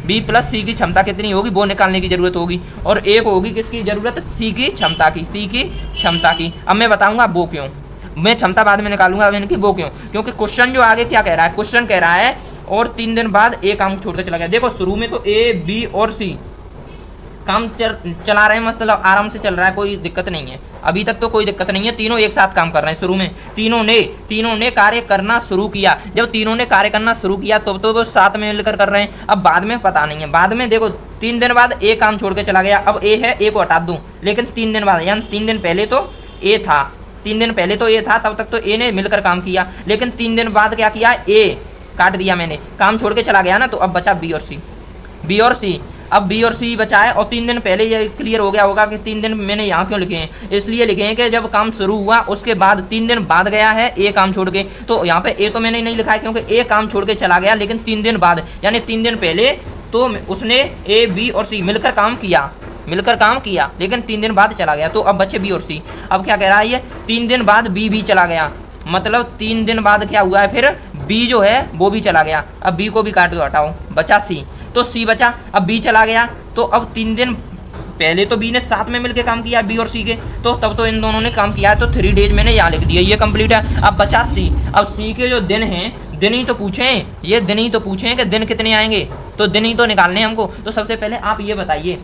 बी प्लस सी की क्षमता कितनी होगी वो निकालने की जरूरत होगी, और एक होगी किसकी जरूरत, सी की क्षमता की। अब मैं बताऊंगा वो क्यों, मैं क्षमता बाद में निकालूंगा, अब इनकी वो क्यों, क्योंकि क्वेश्चन जो आगे क्या कह रहा है, क्वेश्चन कह रहा है और 3 दिन बाद ए काम छोड़कर चला गया। देखो शुरू में तो ए, बी और सी काम चला रहे हैं, मतलब आराम से चल रहा है, कोई दिक्कत नहीं है, अभी तक तो कोई दिक्कत नहीं है, तीनों एक साथ काम कर रहे हैं। शुरू में तीनों ने कार्य करना शुरू किया, जब तीनों ने कार्य करना शुरू किया तो वो साथ में मिलकर कर रहे हैं। अब बाद में पता नहीं है, बाद में देखो 3 दिन बाद ए काम छोड़ के चला गया, अब ए है, ए को हटा दूँ, लेकिन 3 दिन बाद, यानी 3 दिन पहले तो ए था, 3 दिन पहले तो ए था, तब तक तो ए ने मिलकर काम किया, लेकिन 3 दिन बाद क्या किया, ए काट दिया मैंने, काम छोड़ के चला गया ना, तो अब बचा बी और सी। अब बी और सी बचा है, और 3 दिन पहले ये क्लियर हो गया होगा कि 3 दिन मैंने यहाँ क्यों लिखे हैं, इसलिए लिखे हैं कि जब काम शुरू हुआ उसके बाद 3 दिन बाद गया है ए काम छोड़ के। तो यहाँ पे ए तो मैंने नहीं लिखा है क्योंकि ए काम छोड़ के चला गया, लेकिन 3 दिन बाद यानी 3 दिन पहले तो उसने ए बी और सी मिलकर काम किया, लेकिन 3 दिन बाद चला गया। तो अब बच्चे बी और सी। अब क्या कह रहा है ये, 3 दिन बाद बी भी चला गया, मतलब 3 दिन बाद क्या हुआ है, फिर बी जो है वो भी चला गया। अब बी को भी काट दो, हटाओ, बचा सी। तो सी बचा, अब बी चला गया, तो अब 3 दिन पहले तो बी ने साथ में मिलकर काम किया बी और सी के, तो तब तो इन दोनों ने काम किया है, तो 3 डेज मैंने यहाँ लिख दिया, ये कंप्लीट है। अब बचा सी। अब सी के जो दिन हैं, दिन ही तो पूछें कि दिन कितने आएंगे, तो दिन ही तो निकालने हैं हमको। तो सबसे पहले आप ये बताइए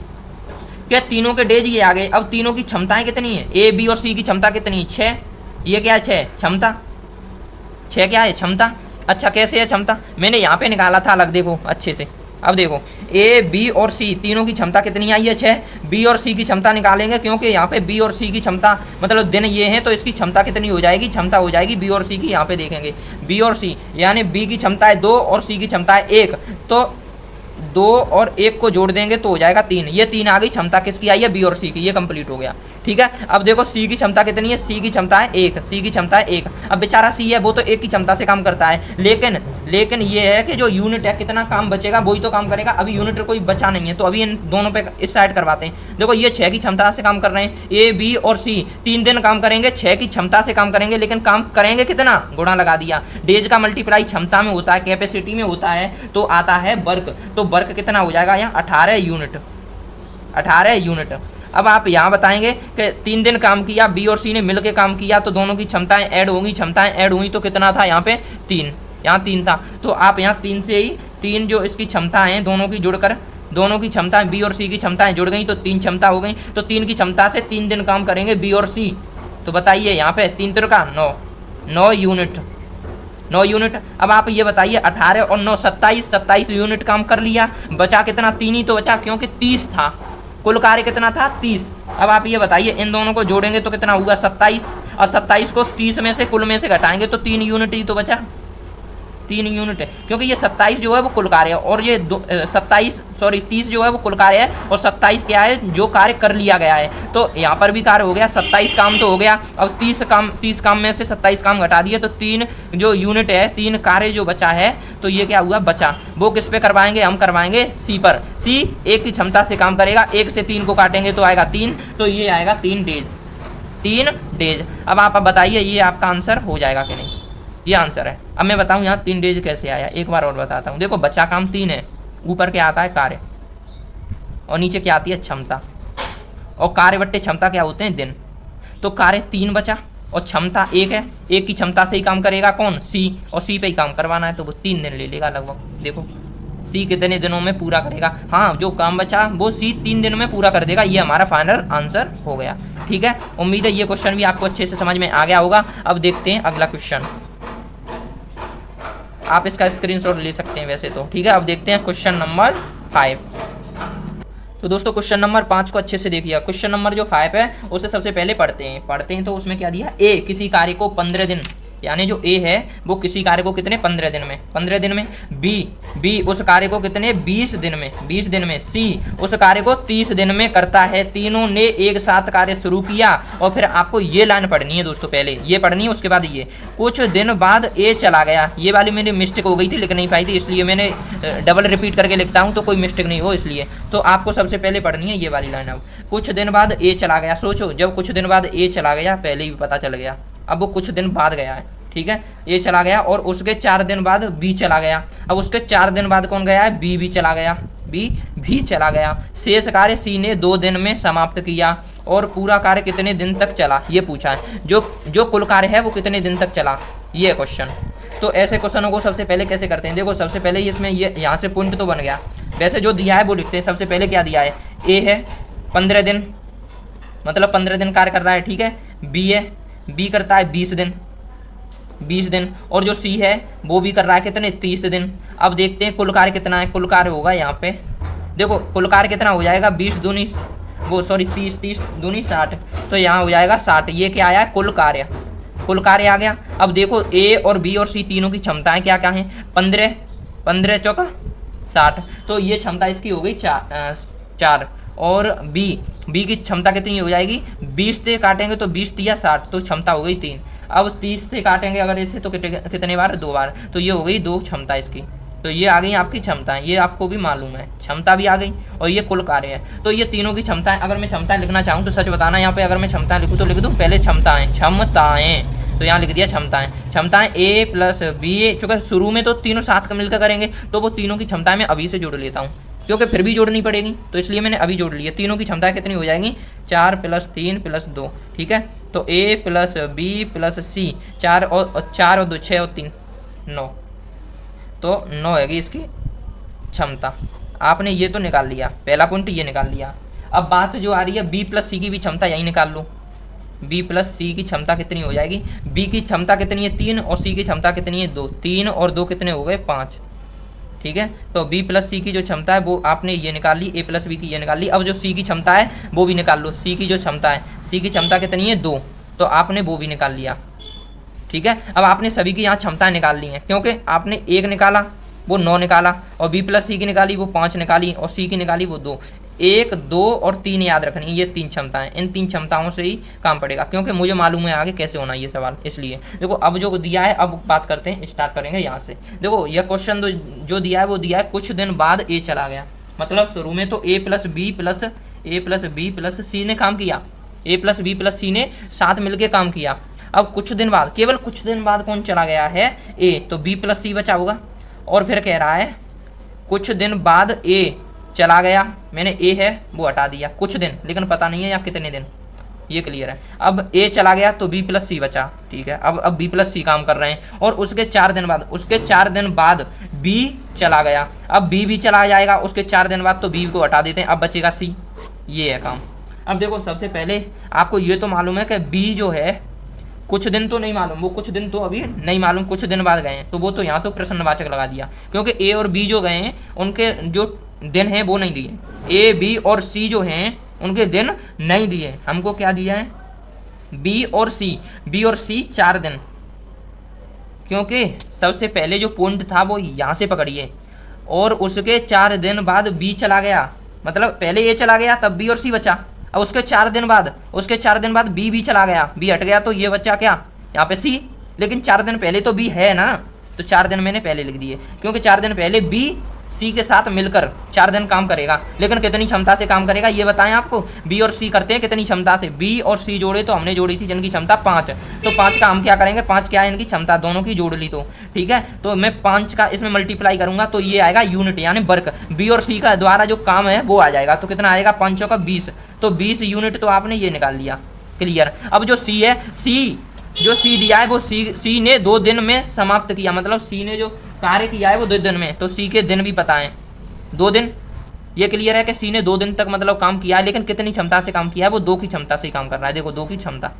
कि तीनों के डेज ये आ गए, अब तीनों की क्षमताएं कितनी है, ए बी और सी की क्षमता कितनी, 6। ये क्या है, 6 क्षमता, 6 क्या है क्षमता। अच्छा कैसे है क्षमता, मैंने यहाँ पे निकाला था अलग, देखो अच्छे से। अब देखो ए बी और सी तीनों की क्षमता कितनी आई है, 6। बी और सी की क्षमता निकालेंगे, क्योंकि यहाँ पे बी और सी की क्षमता मतलब दिन ये है, तो इसकी क्षमता कितनी हो जाएगी, क्षमता हो जाएगी बी और सी की। यहाँ पे देखेंगे बी और सी, यानी बी की क्षमता है 2 और सी की क्षमता है 1, तो 2 और 1 को जोड़ देंगे तो हो जाएगा 3। ये 3 आ गई क्षमता, किसकी आई है, बी और सी की। ये कंप्लीट हो गया, ठीक है। अब देखो सी की क्षमता कितनी है, सी की क्षमता है 1, सी की क्षमता है 1। अब बेचारा सी है वो तो 1 की क्षमता से काम करता है, लेकिन ये है कि जो यूनिट है कितना काम बचेगा वही तो काम करेगा। अभी यूनिट कोई बचा नहीं है, तो अभी इन दोनों पे इस साइड करवाते हैं। देखो ये 6 की क्षमता से काम कर रहे हैं, ए बी और सी 3 दिन काम करेंगे, 6 की क्षमता से काम करेंगे, लेकिन काम करेंगे कितना, गुणा लगा दिया। डेज का मल्टीप्लाई क्षमता में होता है, कैपेसिटी में होता है, तो आता है वर्क। तो वर्क कितना हो जाएगा यहाँ, 18 यूनिट, 18 यूनिट। अब आप यहाँ बताएंगे कि 3 दिन काम किया, बी और सी ने मिलकर काम किया, तो दोनों की क्षमताएं ऐड होंगी, क्षमताएं ऐड हुई तो कितना था यहाँ पे 3, यहाँ 3 था। तो आप यहाँ 3 से ही 3 जो इसकी क्षमता है दोनों की जुड़कर, दोनों की क्षमताएं बी और सी की क्षमताएं जुड़ गई तो 3 क्षमता हो गई। तो 3 की क्षमता से 3 दिन काम करेंगे बी और सी। तो बताइए यहाँ पे 3 3 का 9 यूनिट, 9 यूनिट। अब आप ये बताइए 18 और 9 27 यूनिट काम कर लिया, बचा कितना, 3 ही तो बचा, क्योंकि 30 था, कुल कार्य कितना था 30। अब आप ये बताइए इन दोनों को जोड़ेंगे तो कितना हुआ 27, और 27 को 30 में से कुल में से घटाएंगे तो 3 यूनिट ही तो बचा, 3 यूनिट है, क्योंकि ये 27 जो है वो कुल कार्य है, और ये 30 जो है वो कुल कार्य है, और 27 क्या है, जो कार्य कर लिया गया है। तो यहाँ पर भी कार्य हो गया, 27 काम तो हो गया। अब 30 काम में से 27 काम घटा दिए, तो 3 जो यूनिट है, 3 कार्य जो बचा है, तो ये क्या हुआ, बचा। वो किस पे करवाएंगे, हम करवाएंगे सी पर। सी 1 की क्षमता से काम करेगा, 1 से 3 को काटेंगे तो आएगा 3, तो ये आएगा 3 डेज। अब आप बताइए ये आपका आंसर हो जाएगा कि नहीं, ये आंसर है। अब मैं बताऊं यहाँ 3 डेज कैसे आया, एक बार और बताता हूँ। देखो बचा काम 3 है, ऊपर क्या आता है कार्य, और नीचे क्या आती है क्षमता, और कार्य बट्टे क्षमता क्या होते हैं, दिन। तो कार्य 3 बचा और क्षमता 1 है, 1 की क्षमता से ही काम करेगा कौन, सी, और सी पे ही काम करवाना है, तो वो 3 दिन ले लेगा लगभग। देखो सी कितने दिनों में पूरा करेगा, हाँ जो काम बचा वो सी 3 दिन में पूरा कर देगा। ये हमारा फाइनल आंसर हो गया, ठीक है। उम्मीद है ये क्वेश्चन भी आपको अच्छे से समझ में आ गया होगा। अब देखते हैं अगला क्वेश्चन, आप इसका स्क्रीनशॉट ले सकते हैं वैसे तो, ठीक है। अब देखते हैं क्वेश्चन नंबर 5। तो दोस्तों क्वेश्चन नंबर 5 को अच्छे से देखिए। क्वेश्चन नंबर जो 5 है उसे सबसे पहले पढ़ते हैं। तो उसमें क्या दिया, ए किसी कार्य को 15 दिन, यानी जो ए है वो किसी कार्य को कितने 15 दिन में, बी उस कार्य को कितने 20 दिन में, सी उस कार्य को 30 दिन में करता है। तीनों ने एक साथ कार्य शुरू किया, और फिर आपको ये लाइन पढ़नी है दोस्तों, पहले ये पढ़नी है, उसके बाद ये। कुछ दिन बाद ए चला गया, ये वाली मेरी मिस्टेक हो गई थी, लिख नहीं पाई थी, इसलिए मैंने डबल रिपीट करके लिखता हूँ तो कोई मिस्टेक नहीं हो, इसलिए। तो आपको सबसे पहले पढ़नी है ये वाली लाइन। अब कुछ दिन बाद ए चला गया, सोचो जब कुछ दिन बाद ए चला गया, पहले ही पता चल गया, अब वो कुछ दिन बाद गया है, ठीक है। ए चला गया, और उसके 4 दिन बाद बी चला गया। अब उसके 4 दिन बाद कौन गया है, बी भी चला गया। शेष कार्य सी ने 2 दिन में समाप्त किया, और पूरा कार्य कितने दिन तक चला, ये पूछा है। जो कुल कार्य है वो कितने दिन तक चला, ये क्वेश्चन। तो ऐसे क्वेश्चनों को सबसे पहले कैसे करते हैं, देखो सबसे पहले इसमें ये यहाँ से पॉइंट तो बन गया, वैसे जो दिया है वो लिखते हैं। सबसे पहले क्या दिया है, ए है 15 दिन, मतलब 15 दिन कार्य कर रहा है, ठीक है। बी है, बी करता है 20 दिन, और जो सी है वो भी कर रहा है कितने 30 दिन। अब देखते हैं कुल कार्य कितना है। कुल कार्य होगा यहाँ पे, देखो कुल कार्य कितना हो जाएगा, 30 दूनी 60, तो यहाँ हो जाएगा 60। ये क्या आया, कुल कार्य आ गया। अब देखो ए और बी और सी तीनों की क्षमताएं क्या क्या हैं, 15 चौका 60। तो ये क्षमता इसकी हो गई 4। और बी की क्षमता कितनी हो जाएगी, 20 से काटेंगे तो 20 तिया 60, तो क्षमता हो गई 3। अब 30 से काटेंगे अगर इसे तो कितने बार, 2 बार, तो ये हो गई 2 क्षमता इसकी। तो ये आ गई आपकी क्षमताएं, ये आपको भी मालूम है, क्षमता भी आ गई और ये कुल कार्य है। तो ये तीनों की क्षमताएं, अगर मैं क्षमताएं लिखना चाहूँ तो सच बताना, यहाँ पे अगर मैं क्षमताएं लिखूँ तो लिख दूँ पहले क्षमताएं, तो यहाँ लिख दिया क्षमताएं ए प्लस बी। चूँकि शुरू में तो तीनों साथ का मिलकर करेंगे तो वो तीनों की क्षमताएं मैं अभी से जोड़ लेता हूँ, क्योंकि फिर भी जोड़नी पड़ेगी, तो इसलिए मैंने अभी जोड़ लिया। तीनों की क्षमताएं कितनी हो जाएंगी, 4 + 3 + 2, ठीक है। तो ए प्लस बी प्लस सी, 4 और 2 6 और 3 9, तो 9 हैगी इसकी क्षमता। आपने ये तो निकाल लिया, पहला पॉइंट ये निकाल लिया। अब बात जो आ रही है बी प्लस सी की भी क्षमता, यही निकाल लो। बी प्लस सी की क्षमता कितनी हो जाएगी, बी की क्षमता कितनी है 3 और सी की क्षमता कितनी है 2, 3 और 2 कितने हो गए 5, ठीक है। तो बी प्लस सी की जो क्षमता है वो आपने ये निकाल ली, ए प्लस बी की ये निकाल ली। अब जो सी की क्षमता है वो भी निकाल लो, सी की जो क्षमता है, सी की क्षमता कितनी है 2, तो आपने वो भी निकाल लिया, ठीक है। अब आपने सभी की यहाँ क्षमताएं निकाल ली हैं, क्योंकि आपने 1 निकाला वो 9 निकाला, और बी प्लस सी की निकाली वो 5 निकाली, और सी की निकाली वो 2। 1 2 और 3 याद रखनी, ये 3 क्षमताएं, इन 3 क्षमताओं से ही काम पड़ेगा, क्योंकि मुझे मालूम है आगे कैसे होना ये सवाल। इसलिए देखो अब जो दिया है, अब बात करते हैं, स्टार्ट करेंगे यहाँ से। देखो यह क्वेश्चन जो दिया है वो दिया है कुछ दिन बाद ए चला गया, मतलब शुरू में तो ए प्लस बी प्लस सी ने काम किया, ए प्लस बी प्लस सी ने साथ मिलकर काम किया। अब कुछ दिन बाद, केवल कुछ दिन बाद कौन चला गया है, ए, तो बी प्लस सी बचा होगा। और फिर कह रहा है कुछ दिन बाद ए चला गया, मैंने ए है वो हटा दिया, कुछ दिन, लेकिन पता नहीं है या कितने दिन, ये क्लियर है। अब ए चला गया तो बी प्लस सी बचा, ठीक है। अब बी प्लस सी काम कर रहे हैं, और उसके 4 दिन बाद बी चला गया। अब बी भी चला जाएगा उसके 4 दिन बाद, तो बी को हटा देते हैं, अब बचेगा सी, ये है काम। अब देखो सबसे पहले आपको ये तो मालूम है कि बी जो है कुछ दिन तो नहीं मालूम, वो कुछ दिन तो अभी नहीं मालूम, कुछ दिन बाद गए हैं, तो वो तो यहाँ तो प्रश्नवाचक लगा दिया, क्योंकि ए और बी जो गए हैं उनके जो दिन हैं वो नहीं दिए। ए बी और सी जो हैं उनके दिन नहीं दिए, हमको क्या दिया है, बी और सी 4 दिन, क्योंकि सबसे पहले जो पॉइंट था वो यहाँ से पकड़िए, और उसके 4 दिन बाद बी चला गया, मतलब पहले ए चला गया तब बी और सी बचा। अब उसके 4 दिन बाद बी भी चला गया, बी हट गया, तो ये बच्चा क्या यहाँ पे सी, लेकिन 4 दिन पहले तो बी है ना, तो 4 दिन मैंने पहले लिख दिए, क्योंकि 4 दिन पहले बी सी के साथ मिलकर 4 दिन काम करेगा, लेकिन कितनी क्षमता से काम करेगा ये बताएं आपको। बी और सी करते हैं कितनी क्षमता से, बी और सी जोड़े तो हमने जोड़ी थी जिनकी क्षमता 5, तो 5 का हम क्या करेंगे, 5 क्या है इनकी क्षमता, दोनों की जोड़ ली, तो ठीक है। तो मैं 5 का इसमें मल्टीप्लाई करूंगा तो ये आएगा यूनिट, यानी वर्क, बी और सी का द्वारा जो काम है वो आ जाएगा, तो कितना आएगा 5 का 20, तो 20 यूनिट तो आपने ये निकाल लिया, क्लियर। अब जो सी है, जो सी दिया है वो सी ने 2 दिन में समाप्त किया, मतलब सी ने जो कार्य किया है वो 2 दिन में, तो सी के दिन भी पता है 2 दिन, ये क्लियर है कि सी ने 2 दिन तक मतलब काम किया है, लेकिन कितनी क्षमता से काम किया है, वो 2 की क्षमता से ही काम कर रहा है। देखो 2 की क्षमता,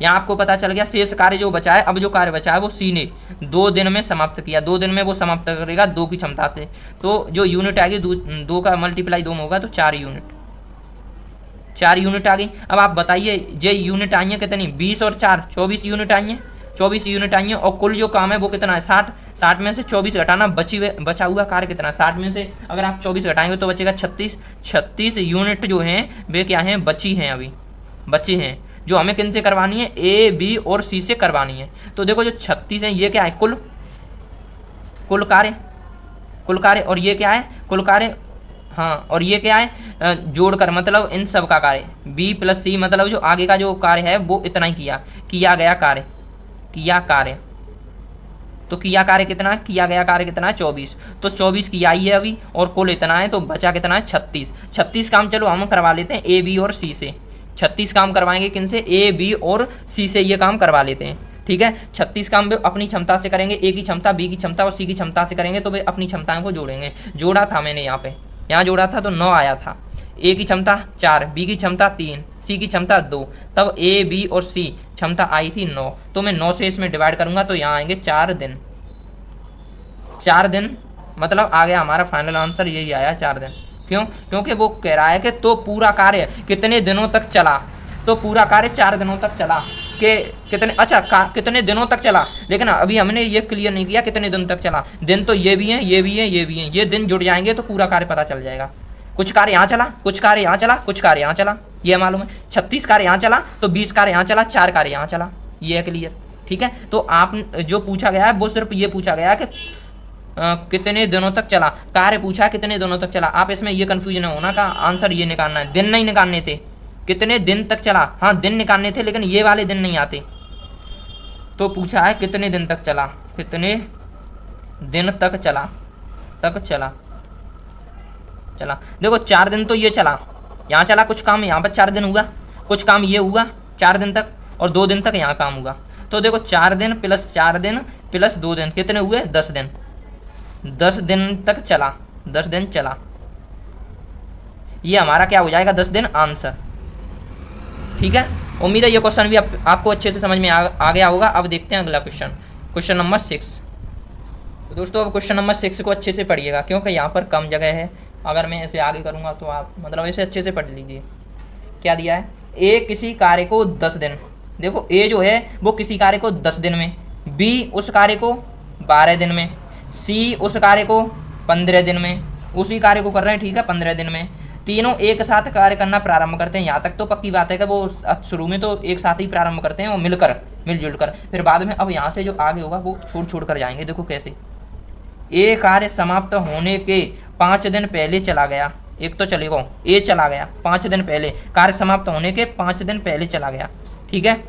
यहाँ आपको पता चल गया। शेष कार्य जो बचा है, अब जो कार्य बचा है वो सी ने 2 दिन में समाप्त किया, 2 दिन में वो समाप्त करेगा 2 की क्षमता से, तो जो यूनिट आएगी 2 का मल्टीप्लाई 2 में होगा, तो 4 यूनिट आ गई। अब आप बताइए ये यूनिट आई है कितनी, 20 और 4 24 यूनिट आई है, 24 यूनिट आई है, और कुल जो काम है वो कितना है 60 में से 24 घटाना, बचा हुआ कार्य कितना है 60 में से अगर आप 24 घटाएंगे तो बचेगा 36 यूनिट जो हैं वे क्या हैं, बची हैं, अभी बची हैं, जो हमें किन से करवानी है, ए बी और सी से करवानी है। तो देखो जो 36 है ये क्या है, कुल कार्य, और ये क्या है कुल कार्य, हाँ, और ये क्या है जोड़कर, मतलब इन सब का कार्य, बी प्लस सी, मतलब जो आगे का जो कार्य है वो इतना ही किया गया कार्य, तो किया कार्य कितना, किया गया कार्य कितना है 24, तो 24 किया ही है अभी, और कुल इतना है, तो बचा कितना है 36 काम। चलो हम करवा लेते हैं ए बी और सी से, 36 काम करवाएंगे किन से, ए बी और सी से ये काम करवा लेते हैं, ठीक है। 36 काम वे अपनी क्षमता से करेंगे, ए की क्षमता, बी की क्षमता और सी की क्षमता से करेंगे, तो वे अपनी क्षमताओं को जोड़ेंगे। जोड़ा था मैंने यहाँ जोड़ा था तो 9 आया था, ए की क्षमता 4, बी की क्षमता 3, सी की क्षमता 2, तब ए बी और सी क्षमता आई थी 9, तो मैं 9 से इसमें डिवाइड करूंगा तो यहाँ आएंगे 4 दिन, मतलब आ गया हमारा फाइनल आंसर, यही आया 4 दिन। क्यों, क्योंकि वो कह रहा है कि तो पूरा कार्य कितने दिनों तक चला, तो पूरा कार्य 4 दिनों तक चला, के कितने, अच्छा कितने दिनों तक चला, लेकिन अभी हमने ये क्लियर नहीं किया कितने दिन तक चला। दिन तो ये भी हैं, ये भी हैं, ये भी हैं, ये दिन जुड़ जाएंगे तो पूरा कार्य पता चल जाएगा। कुछ कार्य यहाँ चला, कुछ कार्य यहाँ चला, कुछ कार्य यहाँ चला, ये मालूम है। 36 कार्य यहाँ चला तो 20 कार्य यहाँ चला, 4 कार्य यहाँ चला, ये है क्लियर। ठीक है, तो आप जो पूछा गया है वो सिर्फ ये पूछा गया कि कितने दिनों तक चला, कार्य पूछा कितने दिनों तक चला। आप इसमें ये कन्फ्यूजन होना का आंसर ये निकालना है, दिन नहीं निकालने थे, कितने दिन तक चला। हाँ दिन निकालने थे लेकिन ये वाले दिन नहीं आते। तो पूछा है कितने दिन तक चला, कितने दिन तक चला, चला। देखो 4 दिन तो ये चला, यहाँ चला, कुछ काम यहाँ पर 4 दिन हुआ, कुछ काम ये हुआ 4 दिन तक, और 2 दिन तक यहाँ काम हुआ। तो देखो 4 दिन प्लस 4 दिन प्लस 2 दिन कितने हुए, 10 दिन। 10 दिन तक चला, 10 दिन चला, ये हमारा क्या हो जाएगा, 10 दिन आंसर। ठीक है, उम्मीद है ये क्वेश्चन भी आपको अच्छे से समझ में आ गया होगा। अब देखते हैं अगला क्वेश्चन, क्वेश्चन नंबर 6। तो दोस्तों अब क्वेश्चन नंबर 6 को अच्छे से पढ़िएगा क्योंकि यहाँ पर कम जगह है। अगर मैं इसे आगे करूँगा तो आप मतलब इसे अच्छे से पढ़ लीजिए। क्या दिया है, ए किसी कार्य को 10 दिन, देखो ए जो है वो किसी कार्य को 10 दिन में, बी उस कार्य को 12 दिन में, सी उस कार्य को 15 दिन में, उसी कार्य को कर रहे हैं, ठीक है, 15 दिन में। तीनों एक साथ कार्य करना प्रारंभ करते हैं। यहाँ तक तो पक्की बात है कि वो शुरू में तो एक साथ ही प्रारंभ करते हैं, वो मिलजुल कर, फिर बाद में अब यहाँ से जो आगे होगा वो छोड़ कर जाएंगे। देखो कैसे, ए कार्य समाप्त होने के 5 दिन पहले चला गया, एक तो चलेगा ए चला गया 5 दिन पहले, कार्य समाप्त होने के 5 दिन पहले चला गया, ठीक है।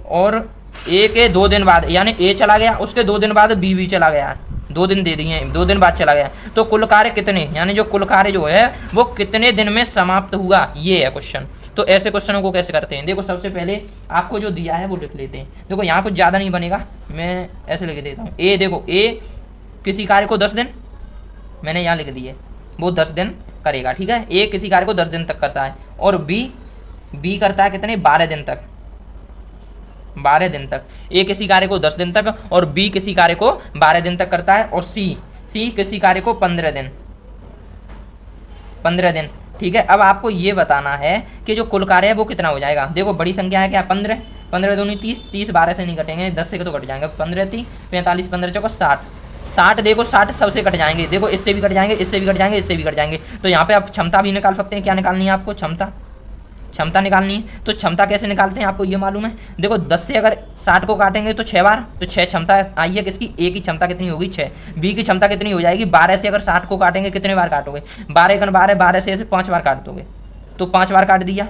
और ए के 2 दिन बाद, यानी ए चला गया, उसके 2 दिन बाद बी भी चला गया, 2 दिन दे दिए, 2 दिन बाद चला गया। तो कुल कार्य कितने, यानी जो कुल कार्य जो है वो कितने दिन में समाप्त हुआ, ये है क्वेश्चन। तो ऐसे क्वेश्चनों को कैसे करते हैं, देखो सबसे पहले आपको जो दिया है वो लिख लेते हैं। देखो यहाँ कुछ ज़्यादा नहीं बनेगा, मैं ऐसे लिख देता हूँ। ए देखो, ए किसी कार्य को 10 दिन, मैंने यहाँ लिख दिए, वो 10 दिन करेगा, ठीक है। ए किसी कार्य को 10 दिन तक करता है, और बी करता है कितने, 12 दिन तक, 12 दिन तक। ए किसी कार्य को 10 दिन तक और बी किसी कार्य को 12 दिन तक करता है, और सी किसी कार्य को 15 दिन, ठीक है। अब आपको ये बताना है कि जो कुल कार्य है वो कितना हो जाएगा। देखो बड़ी संख्या है क्या, 15, 15 दूनी 30, 30 12 से नहीं कटेंगे, 10 से तो कट जाएंगे, 15 30 45, 15 चौका 60, 60 देखो 60 सबसे कट जाएंगे, देखो इससे भी कट जाएंगे, इससे भी कट जाएंगे, इससे भी कट जाएंगे। तो यहाँ पे आप क्षमता भी निकाल सकते हैं। क्या निकालनी है आपको, क्षमता निकालनी है। तो क्षमता कैसे निकालते हैं आपको ये मालूम है। देखो 10 से अगर 60 को काटेंगे तो 6 बार, तो 6 क्षमता आई है किसकी, ए की क्षमता कितनी होगी 6, बी की क्षमता कितनी हो जाएगी 12 से अगर 60 को काटेंगे कितने बार काटोगे, 12 × 12, 12 से ऐसे 5 बार काट दोगे, तो 5 बार काट दिया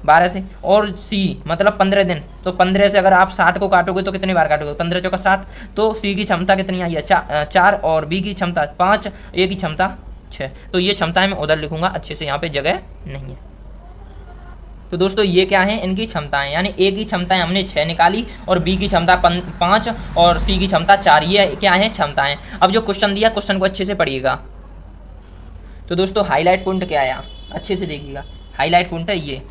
12 से। और सी मतलब 15 दिन, तो 15 से अगर आप 60 को काटोगे तो कितने बार काटोगे, 15 चौका 60। तो सी की क्षमता कितनी आई है 4, और बी की क्षमता 5, ए की क्षमता 6। तो ये क्षमताएं मैं उधर लिखूंगा, अच्छे से यहाँ पे जगह नहीं है। तो दोस्तों ये क्या है, इनकी क्षमताएं, यानी ए की क्षमताएं हमने 6 निकाली, और बी की क्षमता 5, और सी की क्षमता 4। ये क्या है, क्षमताएं। अब जो क्वेश्चन दिया, क्वेश्चन को अच्छे से पढ़िएगा। तो दोस्तों हाईलाइट पॉइंट क्या आया, अच्छे से देखिएगा, हाईलाइट पॉइंट है ये।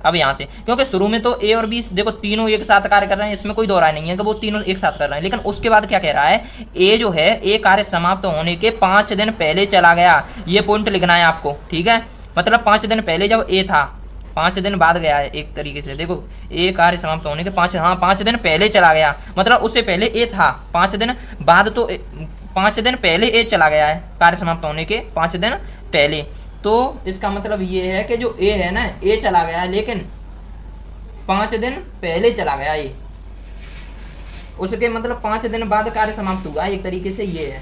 अब यहाँ से, क्योंकि शुरू में तो ए और बी देखो तीनों एक साथ कार्य कर रहे हैं, इसमें कोई दो राय नहीं है कि वो तीनों एक साथ कर रहे हैं। लेकिन उसके बाद क्या कह रहा है, ए जो है, ए कार्य समाप्त होने के 5 दिन पहले चला गया, ये पॉइंट लिखना है आपको, ठीक है। मतलब 5 दिन पहले जब ए था, 5 दिन बाद गया है एक तरीके से। देखो ए कार्य समाप्त होने के 5 दिन पहले चला गया, मतलब उससे पहले ए था, 5 दिन बाद तो 5 दिन पहले ए चला गया है, कार्य समाप्त होने के 5 दिन पहले। तो इसका मतलब ये है कि जो ए है ना, ए चला गया है, लेकिन 5 दिन पहले चला गया ये, उसके मतलब 5 दिन बाद कार्य समाप्त हुआ, एक तरीके से ये है।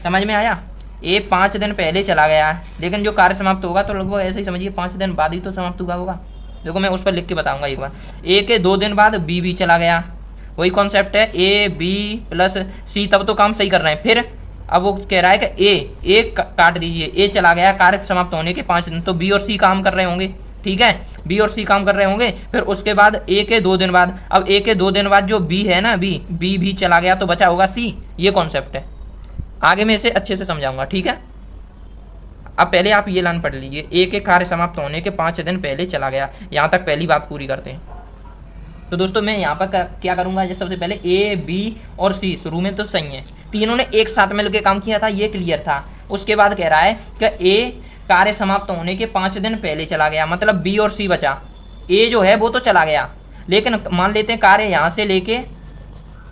समझ में आया, ए 5 दिन पहले चला गया है, लेकिन जो कार्य समाप्त होगा तो लगभग ऐसे ही समझिए 5 दिन बाद ही तो समाप्त हुआ होगा। देखो मैं उस पर लिख के बताऊंगा एक बार। ए के 2 दिन बाद बी भी चला गया, वही कॉन्सेप्ट है, ए बी प्लस सी, तब तो काम सही कर रहे हैं। फिर अब वो कह रहा है कि ए काट दीजिए, ए चला गया कार्य समाप्त होने के 5 दिन, तो बी और सी काम कर रहे होंगे, ठीक है, बी और सी काम कर रहे होंगे। फिर उसके बाद ए के 2 दिन बाद, अब ए के 2 दिन बाद जो बी है ना, बी भी चला गया, तो बचा होगा सी, ये कॉन्सेप्ट है। आगे मैं इसे अच्छे से समझाऊंगा, ठीक है। अब पहले आप ये लाइन पढ़ लीजिए, ए के कार्य समाप्त होने के 5 दिन पहले चला गया, यहाँ तक पहली बात पूरी करते हैं। तो दोस्तों मैं यहाँ पर क्या करूँगा, जैसे सबसे पहले ए बी और सी शुरू में तो सही है, तीनों ने एक साथ मिलकर काम किया था, ये क्लियर था। उसके बाद कह रहा है कि ए कार्य समाप्त होने के 5 दिन पहले चला गया, मतलब बी और सी बचा। ए जो है वो तो चला गया, लेकिन मान लेते हैं कार्य यहाँ से लेके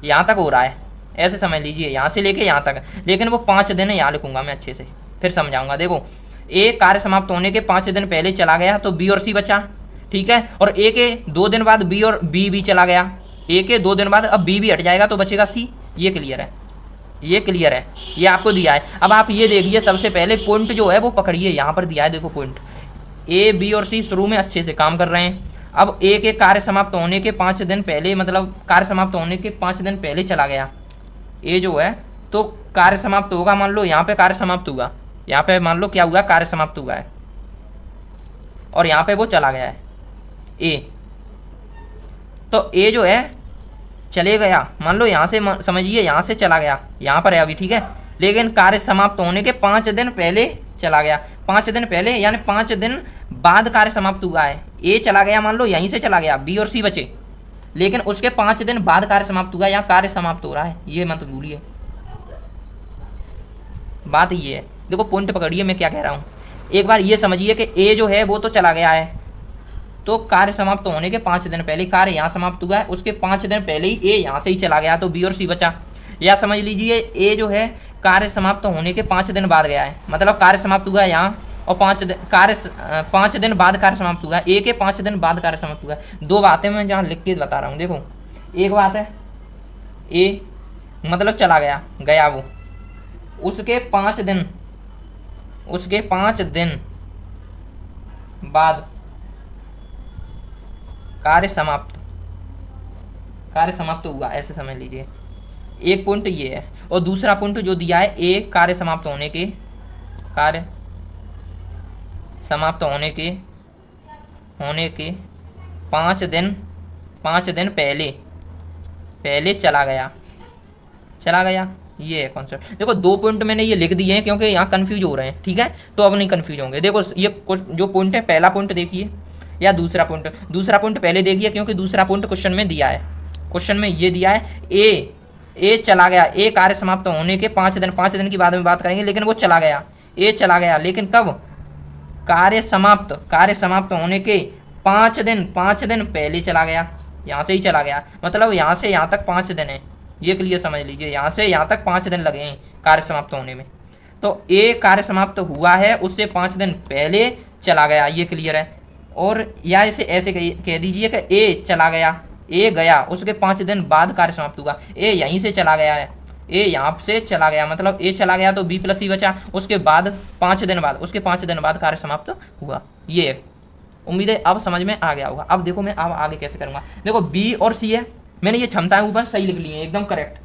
यहाँ तक हो रहा है, ऐसे समझ लीजिए, यहाँ से लेके यहाँ तक, लेकिन वो 5 दिन है, यहाँ लिखूंगा मैं अच्छे से फिर समझाऊंगा। देखो ए कार्य समाप्त होने के 5 दिन पहले चला गया तो बी और सी बचा, ठीक है, और ए के 2 दिन बाद बी और बी भी चला गया, ए के 2 दिन बाद अब बी भी हट जाएगा तो बचेगा सी। ये क्लियर है, ये क्लियर है, ये आपको दिया है। अब आप ये देखिए सबसे पहले पॉइंट जो है वो पकड़िए, यहाँ पर दिया है देखो पॉइंट, ए बी और सी शुरू में अच्छे से काम कर रहे हैं। अब ए के कार्य समाप्त होने के 5 दिन पहले, मतलब कार्य समाप्त होने के 5 दिन पहले चला गया ए जो है, तो कार्य समाप्त होगा, मान लो यहाँ पे कार्य समाप्त हुआ, यहाँ पे मान लो क्या हुआ, कार्य समाप्त हुआ है, और यहाँ पे वो चला गया है ए, तो ए जो है चले गया, मान लो यहाँ से समझिए, यहाँ से चला गया, यहाँ पर है अभी, ठीक है, लेकिन कार्य समाप्त होने के 5 दिन पहले चला गया, 5 दिन पहले यानी 5 दिन बाद कार्य समाप्त हुआ है। ए चला गया, मान लो यहीं से चला गया, बी और सी बचे, लेकिन उसके 5 दिन बाद कार्य समाप्त हुआ, यहाँ कार्य समाप्त हो रहा है, ये मत भूलिए, बात ये है। देखो पॉइंट पकड़िए मैं क्या कह रहा हूँ, एक बार ये समझिए कि ए जो है वो तो चला गया है, तो कार्य समाप्त होने के 5 दिन पहले कार्य यहाँ समाप्त हुआ है, उसके 5 दिन पहले ही ए यहाँ से ही चला गया, तो बी और सी बचा। या समझ लीजिए ए जो है कार्य समाप्त होने के 5 दिन बाद गया है, मतलब कार्य समाप्त हुआ है यहाँ, और 5 दिन बाद कार्य समाप्त हुआ है, ए के 5 दिन बाद कार्य समाप्त हुआ है। 2 बातें मैं जहाँ लिख के बता रहा हूँ, देखो एक बात है ए मतलब चला गया वो, उसके 5 दिन बाद कार्य समाप्त हुआ, ऐसे समझ लीजिए। एक पॉइंट ये है, और दूसरा पॉइंट जो दिया है ए कार्य समाप्त होने के 5 दिन पहले चला गया, ये है कॉन्सेप्ट। देखो 2 पॉइंट मैंने ये लिख दिए हैं क्योंकि यहाँ कंफ्यूज हो रहे हैं, ठीक है, तो अब नहीं कंफ्यूज होंगे। देखो ये जो पॉइंट है, पहला पॉइंट देखिए या दूसरा पॉइंट पहले देखिए, क्योंकि दूसरा पॉइंट क्वेश्चन में दिया है, क्वेश्चन में ये दिया है ए चला गया, ए कार्य समाप्त होने के 5 दिन की बाद में बात करेंगे, लेकिन वो चला गया, ए चला गया, लेकिन कब, कार्य समाप्त होने के 5 दिन पहले चला गया, यहाँ से ही चला गया, मतलब यहाँ से यहाँ तक 5 दिन है, ये क्लियर समझ लीजिए, यहाँ से यहाँ तक 5 दिन लगे हैं कार्य समाप्त होने में, तो ए कार्य समाप्त हुआ है उससे 5 दिन पहले चला गया, ये क्लियर है। और या इसे ऐसे कह दीजिए कि ए चला गया, ए गया, उसके 5 दिन बाद कार्य समाप्त हुआ, ए यहीं से चला गया है, ए यहाँ से चला गया, मतलब ए चला गया तो बी प्लस सी बचा, उसके बाद 5 दिन बाद कार्य समाप्त हुआ। ये उम्मीद है अब समझ में आ गया होगा। अब देखो मैं अब आगे कैसे करूँगा, देखो बी और सी है, मैंने ये क्षमताएं ऊपर सही लिख ली हैं, एकदम करेक्ट।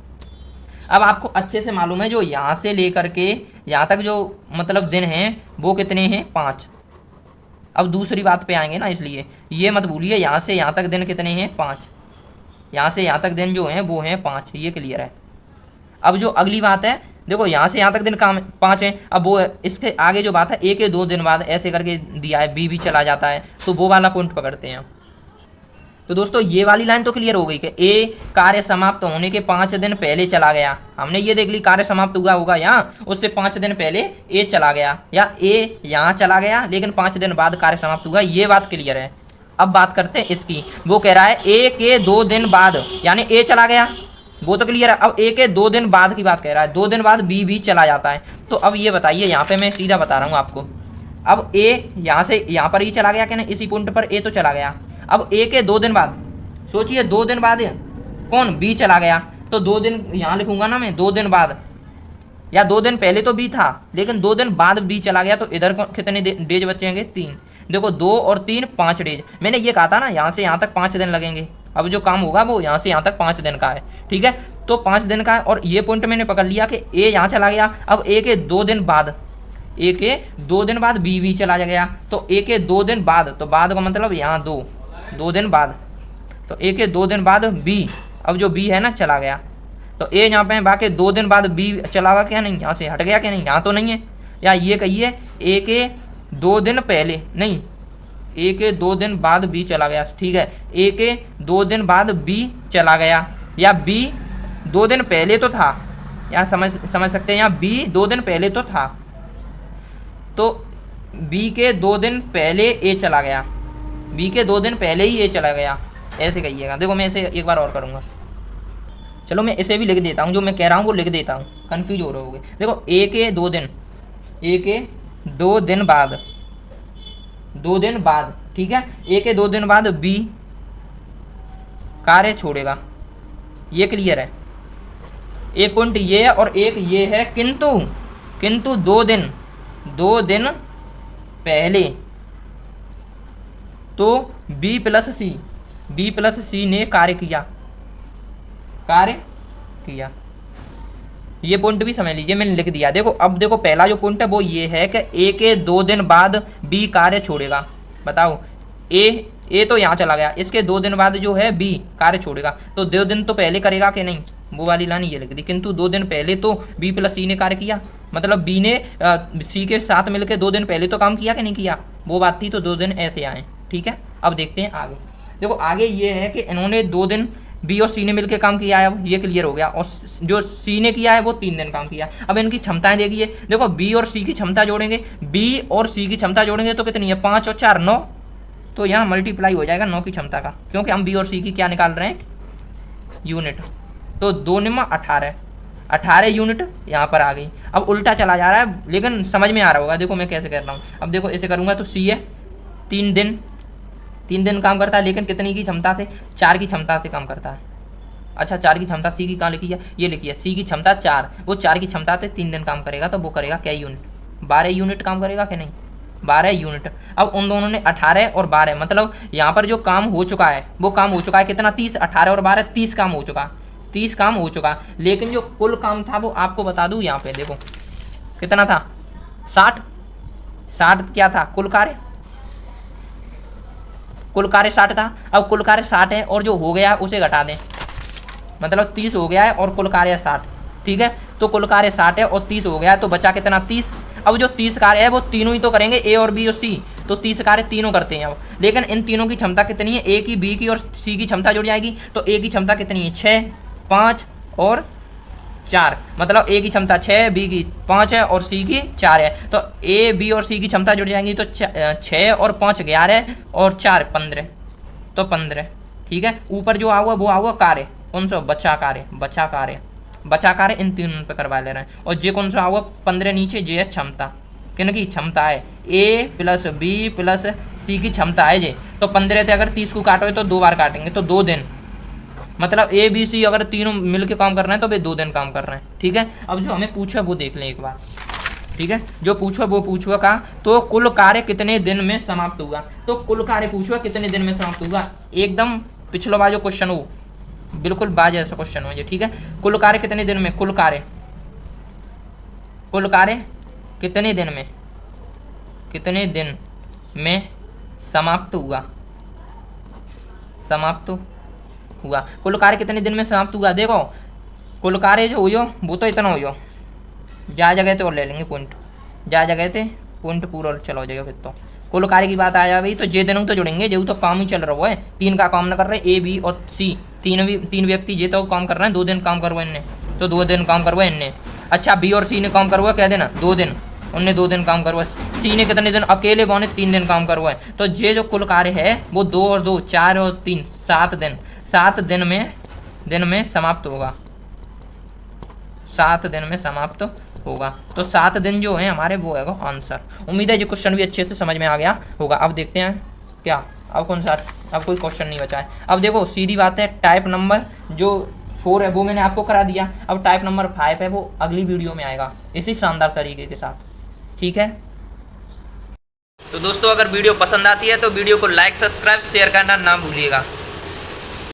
अब आपको अच्छे से मालूम है जो यहाँ से लेकर के यहाँ तक जो मतलब दिन हैं वो कितने हैं, 5। अब दूसरी बात पे आएंगे ना, इसलिए ये मत भूलिए, यहाँ से यहाँ तक दिन कितने हैं, 5, यहाँ से यहाँ तक दिन जो हैं वो हैं 5, ये क्लियर है। अब जो अगली बात है, देखो यहाँ से यहाँ तक दिन काम 5 हैं, अब वो इसके आगे जो बात है ए के 2 दिन बाद ऐसे करके दिया है, बी भी चला जाता है, तो वो वाला पॉइंट पकड़ते हैं। तो दोस्तों ये वाली लाइन तो क्लियर हो गई कि ए कार्य समाप्त होने के 5 दिन पहले चला गया, हमने ये देख ली कार्य समाप्त हुआ होगा यहाँ, उससे 5 दिन पहले ए चला गया, या ए यहाँ चला गया लेकिन 5 दिन बाद कार्य समाप्त हुआ, ये बात क्लियर है। अब बात करते हैं इसकी, वो कह रहा है ए के 2 दिन बाद, यानी ए चला गया, वो तो क्लियर है। अब ए के 2 दिन बाद की बात कह रहा है, 2 दिन बाद बी भी चला जाता है, तो अब ये बताइए, यहाँ पे मैं सीधा बता रहा हूँ आपको, अब ए यहाँ से यहाँ पर ही चला गया कि नहीं, इसी पॉइंट पर ए तो चला गया, अब ए के 2 दिन बाद सोचिए, 2 दिन बाद कौन, बी चला गया, तो 2 दिन यहाँ लिखूंगा ना मैं, 2 दिन बाद, या 2 दिन पहले तो बी था लेकिन 2 दिन बाद बी चला गया, तो इधर कितने डेज बचेंगे, 3। देखो 2 और 3 5 डेज, मैंने ये कहा था ना यहाँ से यहाँ तक 5 दिन लगेंगे, अब जो काम होगा वो यहाँ से यहाँ तक 5 दिन का है, ठीक है, तो 5 दिन का है। और ये पॉइंट मैंने पकड़ लिया कि ए यहाँ चला गया, अब ए के 2 दिन बाद बी भी चला गया, तो ए के 2 दिन बाद, तो बाद का मतलब यहाँ 2 दिन बाद, तो ए के 2 दिन बाद बी, अब जो बी है ना चला गया, तो ए यहाँ पे बाकी 2 दिन बाद बी चला गया क्या नहीं, यहाँ से हट गया क्या नहीं, यहाँ तो नहीं है, या ये कहिए ए के 2 दिन पहले नहीं, ए के 2 दिन बाद बी चला गया, ठीक है, ए के 2 दिन बाद बी चला गया, या बी 2 दिन पहले तो था, यहाँ समझ सकते हैं, यहाँ बी 2 दिन पहले तो था, तो बी के 2 दिन पहले ए चला गया, बी के 2 दिन पहले ही ए चला गया, ऐसे कहिएगा। देखो मैं इसे एक बार और करूँगा, चलो मैं इसे भी लिख देता हूँ, जो मैं कह रहा हूँ वो लिख देता हूँ, कन्फ्यूज हो रहे होगे। देखो ए के 2 दिन, ए के 2 दिन बाद, 2 दिन बाद, ठीक है, ए के 2 दिन बाद बी कार्य छोड़ेगा, ये क्लियर है। एक पॉइंट ये है और एक ये है, किंतु 2 दिन पहले तो बी प्लस सी ने कार्य किया, ये पॉइंट भी समझ लीजिए, मैंने लिख दिया। देखो अब देखो पहला जो पॉइंट है वो ये है कि ए के 2 दिन बाद बी कार्य छोड़ेगा। बताओ ए तो यहाँ चला गया, इसके 2 दिन बाद जो है बी कार्य छोड़ेगा, तो 2 दिन तो पहले करेगा कि नहीं, वो वाली लाइन ये लिख दी। किंतु 2 दिन पहले तो बी प्लस सी ने कार्य किया, मतलब बी ने सी के साथ मिलकर 2 दिन पहले तो काम किया कि नहीं किया, वो बात थी। तो 2 दिन ऐसे आए, ठीक है। अब देखते हैं आगे। देखो आगे ये है कि इन्होंने 2 दिन बी और सी ने मिलकर काम किया है, ये क्लियर हो गया, और जो सी ने किया है वो 3 दिन काम किया। अब इनकी क्षमताएं देखिए, देखो बी और सी की क्षमता जोड़ेंगे, बी और सी की क्षमता जोड़ेंगे तो कितनी है, 5 और 4 9, तो यहाँ मल्टीप्लाई हो जाएगा 9 की क्षमता का, क्योंकि हम बी और सी की क्या निकाल रहे हैं, यूनिट। तो 2 निम्न 18 यूनिट यहाँ पर आ गई। अब उल्टा चला जा रहा है, लेकिन समझ में आ रहा होगा। देखो मैं कैसे कर रहा हूँ, अब देखो ऐसे करूँगा तो सी है 3 दिन काम करता है, लेकिन कितनी की क्षमता से, 4 की क्षमता से काम करता है। अच्छा 4 की क्षमता सी की कहाँ लिखी है, ये लिखी है, सी की क्षमता 4, वो 4 की क्षमता से 3 दिन काम करेगा, तो वो करेगा क्या यूनिट, 12 यूनिट काम करेगा कि नहीं, 12 यूनिट। अब उन दोनों ने 18 और 12, मतलब यहाँ पर जो काम हो चुका है वो काम हो चुका है कितना, 30, 18 और 12 30 काम हो चुका, 30 काम हो चुका। लेकिन जो कुल काम था वो आपको बता दूँ, यहाँ पे देखो कितना था, 60 क्या था, कुल कार्य 60 था। अब कुल कार्य 60 है और जो हो गया है उसे घटा दें, मतलब 30 हो गया है और कुल कार्य 60, ठीक है। तो कुल कार्य 60 है और 30 हो गया है, तो बचा कितना, 30। अब जो 30 कार्य है वो तीनों ही तो करेंगे, ए और बी और सी, तो 30 कार्य तीनों करते हैं अब। लेकिन इन तीनों की क्षमता कितनी है, ए की, बी की और सी की क्षमता जुड़ जाएगी, तो ए की क्षमता कितनी है, 6, 5 और 4, मतलब ए की क्षमता 6, बी की 5 है और सी की 4 है, तो ए बी और सी की क्षमता जुड़ जाएंगी, तो 6 और 5 11 और 4 15, तो 15, ठीक है। ऊपर जो आऊगा वो आऊगा कार्य, कौन सा, बचा कार्य इन तीनों पे करवा ले रहे हैं। और जे कौन सा आऊगा 15 नीचे, जे है क्षमता, किन की क्षमता है, ए प्लस बी प्लस सी की क्षमता है जे, तो 15 थे, अगर 30 को काटोगे तो 2 बार काटेंगे, तो 2 दिन, मतलब ए बी सी अगर तीनों मिलके काम कर रहे हैं तो वे 2 दिन काम कर रहे हैं, ठीक है। अब जो हमें पूछा वो देख लें एक बार, ठीक है। जो पूछा वो पूछा का, तो कुल कार्य कितने दिन में समाप्त हुआ, तो कुल कार्य पूछा कितने दिन में समाप्त हुआ, एकदम पिछला बार जो क्वेश्चन हो, बिल्कुल बाज ऐसा क्वेश्चन हो, ठीक है। कुल कार्य कितने दिन में, कुल कार्य कितने दिन में समाप्त हुआ, कुल कार्य कितने दिन में समाप्त हुआ। देखो कुल कार्य जो हुई वो तो इतना हुई, जा जगह तो और ले लेंगे पॉइंट, जा जगह थे पॉइंट पूरा चला हो जाएगा। फिर तो कुल कार्य की बात आ जाए तो जे दिनों तो जुड़ेंगे, जो तो काम ही चल रहा है, 3 का काम न कर रहे, ए बी और सी तीन व्यक्ति जे तो काम कर रहे हैं, 2 दिन काम करवा इनने, तो 2 दिन काम करवा इनने। अच्छा बी और सी ने काम करवा कह देना 2 दिन, उनने 2 दिन काम करवा, सी ने कितने दिन, अकेले बने 3 दिन काम करवाए, तो ये जो कुल कार्य है वो 2 और 2 4 और 3 7 दिन, 7 दिन में समाप्त होगा, 7 दिन में समाप्त होगा। तो 7 दिन जो है हमारे वो है आंसर। उम्मीद है ये क्वेश्चन भी अच्छे से समझ में आ गया होगा। अब देखते हैं क्या, अब कौन सा, अब कोई क्वेश्चन नहीं बचा है। अब देखो सीधी बात है, टाइप नंबर जो 4 है वो मैंने आपको करा दिया, अब टाइप नंबर 5 है वो अगली वीडियो में आएगा इसी शानदार तरीके के साथ, ठीक है। तो दोस्तों अगर वीडियो पसंद आती है तो वीडियो को लाइक सब्सक्राइब शेयर करना ना भूलिएगा।